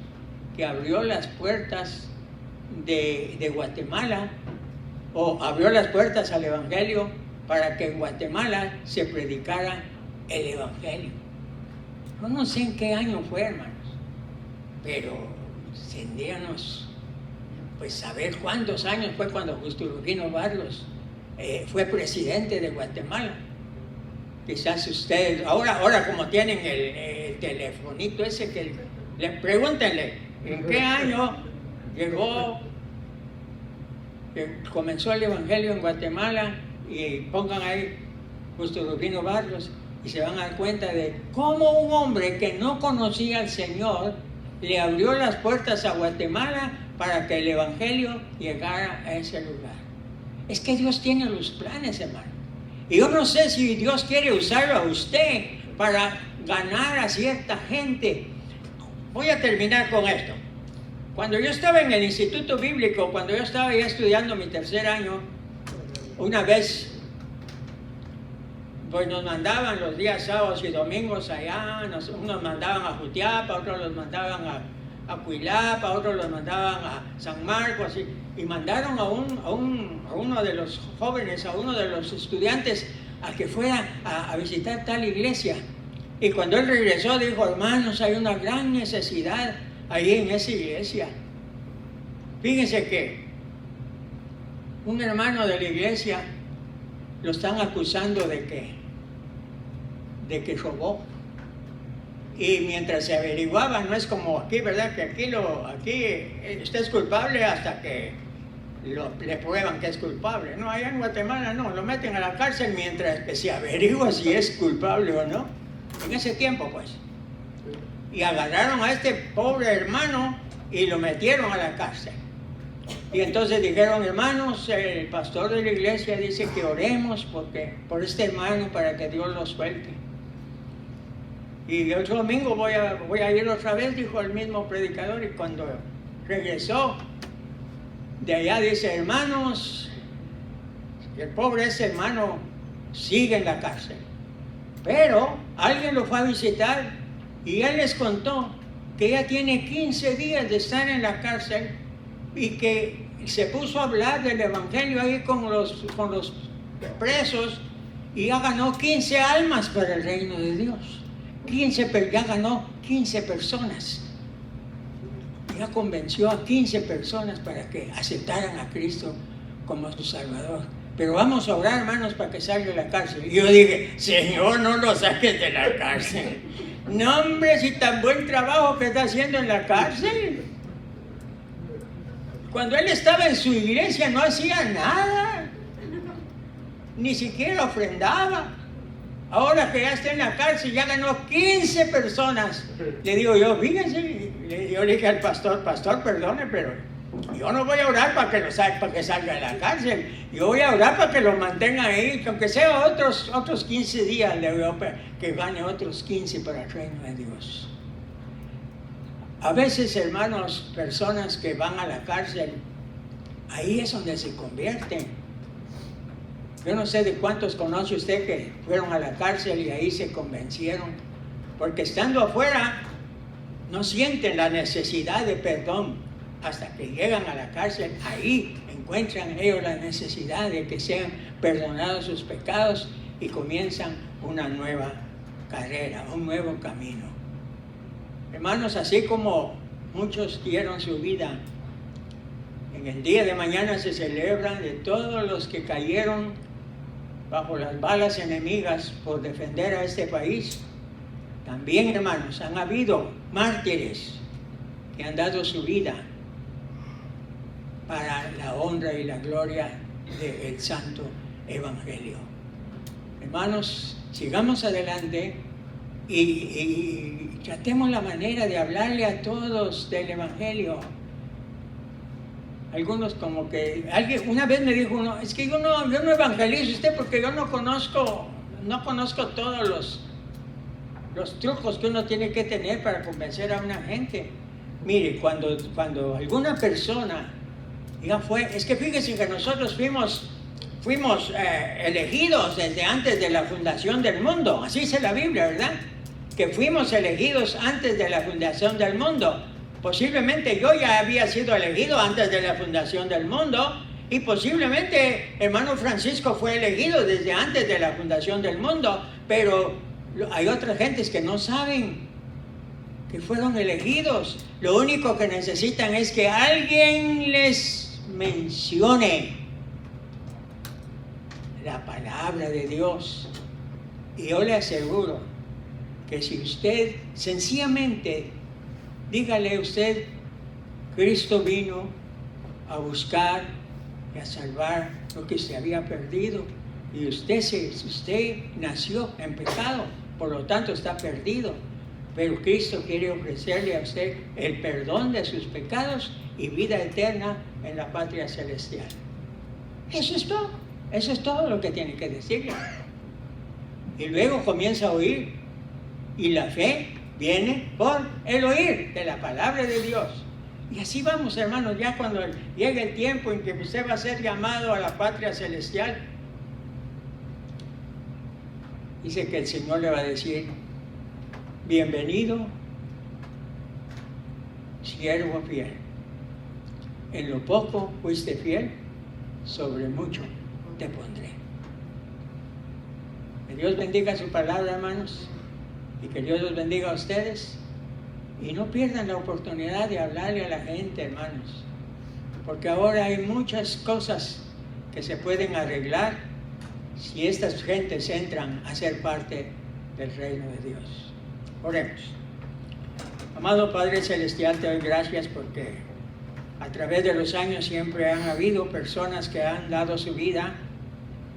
que abrió las puertas de Guatemala, o abrió las puertas al Evangelio para que en Guatemala se predicara el Evangelio. Yo no sé en qué año fue, hermanos, pero tendríamos pues saber cuántos años fue cuando Justo Rufino Barrios fue presidente de Guatemala. Quizás ustedes, ahora como tienen el telefonito ese, que pregúntenle, ¿en qué año comenzó el Evangelio en Guatemala? Y pongan ahí Justo Rufino Barrios. y se van a dar cuenta de cómo un hombre que no conocía al Señor le abrió las puertas a Guatemala para que el Evangelio llegara a ese lugar. Es que Dios tiene los planes, hermano. Y yo no sé si Dios quiere usarlo a usted para ganar a cierta gente. Voy a terminar con esto. Cuando yo estaba en el Instituto Bíblico, cuando yo estaba ya estudiando mi tercer año, una vez pues nos mandaban los días sábados y domingos allá, unos mandaban a Jutiapa, otros los mandaban a Cuilapa, otros los mandaban a San Marcos, y mandaron a uno de los jóvenes, a uno de los estudiantes, a que fuera a visitar tal iglesia. Y cuando él regresó dijo: hermanos, hay una gran necesidad ahí en esa iglesia. Fíjense que un hermano de la iglesia lo están acusando de que robó. Y mientras se averiguaba, no es como aquí, ¿verdad? Que aquí usted es culpable hasta que le prueban que es culpable. No, allá en Guatemala no, lo meten a la cárcel mientras que se averigua si es culpable o no. En ese tiempo, pues. Y agarraron a este pobre hermano y lo metieron a la cárcel. Y entonces dijeron: hermanos, el pastor de la iglesia dice que oremos por este hermano para que Dios lo suelte. Y el otro domingo voy a ir otra vez, dijo el mismo predicador. Y cuando regresó de allá dice: hermanos, el pobre ese hermano sigue en la cárcel. Pero alguien lo fue a visitar y él les contó que ya tiene 15 días de estar en la cárcel y que se puso a hablar del evangelio ahí con los presos y ya ganó 15 almas para el reino de Dios. Ya ganó 15 personas. Ya convenció a 15 personas para que aceptaran a Cristo como su Salvador. Pero vamos a orar, hermanos, para que salga de la cárcel. Y yo dije: Señor, no lo saques de la cárcel. No, hombre, si tan buen trabajo que está haciendo en la cárcel. Cuando él estaba en su iglesia no hacía nada. Ni siquiera ofrendaba. Ahora que ya está en la cárcel, ya ganó 15 personas. Le digo yo: fíjense, yo le dije al pastor: pastor, perdone, pero yo no voy a orar para que salga de la cárcel. Yo voy a orar para que lo mantenga ahí, aunque sea otros 15 días, le voy a que gane otros 15 para el reino de Dios. A veces, hermanos, personas que van a la cárcel, ahí es donde se convierten. Yo no sé de cuántos conoce usted que fueron a la cárcel y ahí se convencieron, porque estando afuera no sienten la necesidad de perdón. Hasta que llegan a la cárcel, ahí encuentran ellos la necesidad de que sean perdonados sus pecados y comienzan una nueva carrera, un nuevo camino. Hermanos, así como muchos dieron su vida, en el día de mañana se celebra de todos los que cayeron bajo las balas enemigas por defender a este país. También, hermanos, han habido mártires que han dado su vida para la honra y la gloria del santo evangelio. Hermanos, sigamos adelante y tratemos la manera de hablarle a todos del evangelio. Algunos como que, una vez me dijo uno: es que yo no evangelizo usted porque yo no conozco todos los trucos que uno tiene que tener para convencer a una gente. Mire, cuando alguna persona es que fíjense que nosotros fuimos elegidos desde antes de la fundación del mundo. Así dice la Biblia, ¿verdad? Que fuimos elegidos antes de la fundación del mundo. Posiblemente yo ya había sido elegido antes de la fundación del mundo, y posiblemente hermano Francisco fue elegido desde antes de la fundación del mundo, pero hay otras gentes que no saben que fueron elegidos. Lo único que necesitan es que alguien les mencione la palabra de Dios. Y yo le aseguro que si usted sencillamente dígale usted: Cristo vino a buscar y a salvar lo que se había perdido, Y usted nació en pecado, por lo tanto está perdido. Pero Cristo quiere ofrecerle a usted el perdón de sus pecados y vida eterna en la patria celestial. Eso es todo. Eso es todo lo que tiene que decirle. Y luego comienza a oír. Y la fe viene por el oír de la palabra de Dios. Y así vamos, hermanos, ya cuando llegue el tiempo en que usted va a ser llamado a la patria celestial, dice que el Señor le va a decir: bienvenido, siervo fiel. En lo poco fuiste fiel, sobre mucho te pondré. Que Dios bendiga su palabra, hermanos, y que Dios los bendiga a ustedes. Y no pierdan la oportunidad de hablarle a la gente, hermanos, porque ahora hay muchas cosas que se pueden arreglar si estas gentes entran a ser parte del reino de Dios. Oremos. Amado Padre Celestial, te doy gracias porque a través de los años siempre han habido personas que han dado su vida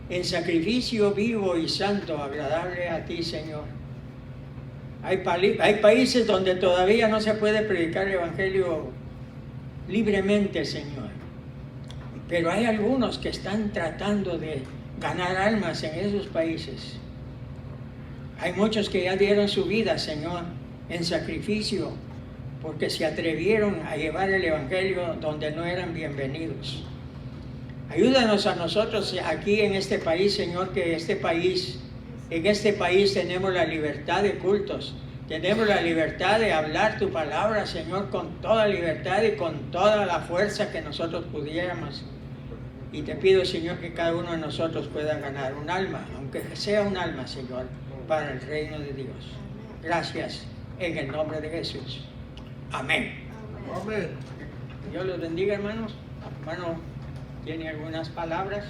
en sacrificio vivo y santo, agradable a ti, Señor. Hay países donde todavía no se puede predicar el Evangelio libremente, Señor. Pero hay algunos que están tratando de ganar almas en esos países. Hay muchos que ya dieron su vida, Señor, en sacrificio, porque se atrevieron a llevar el Evangelio donde no eran bienvenidos. Ayúdanos a nosotros aquí en este país, Señor, que en este país tenemos la libertad de cultos, tenemos la libertad de hablar tu palabra, Señor, con toda libertad y con toda la fuerza que nosotros pudiéramos. Y te pido, Señor, que cada uno de nosotros pueda ganar un alma, aunque sea un alma, Señor, para el reino de Dios. Gracias, en el nombre de Jesús. Amén. Amén. Dios los bendiga, hermanos. Hermano, ¿tiene algunas palabras?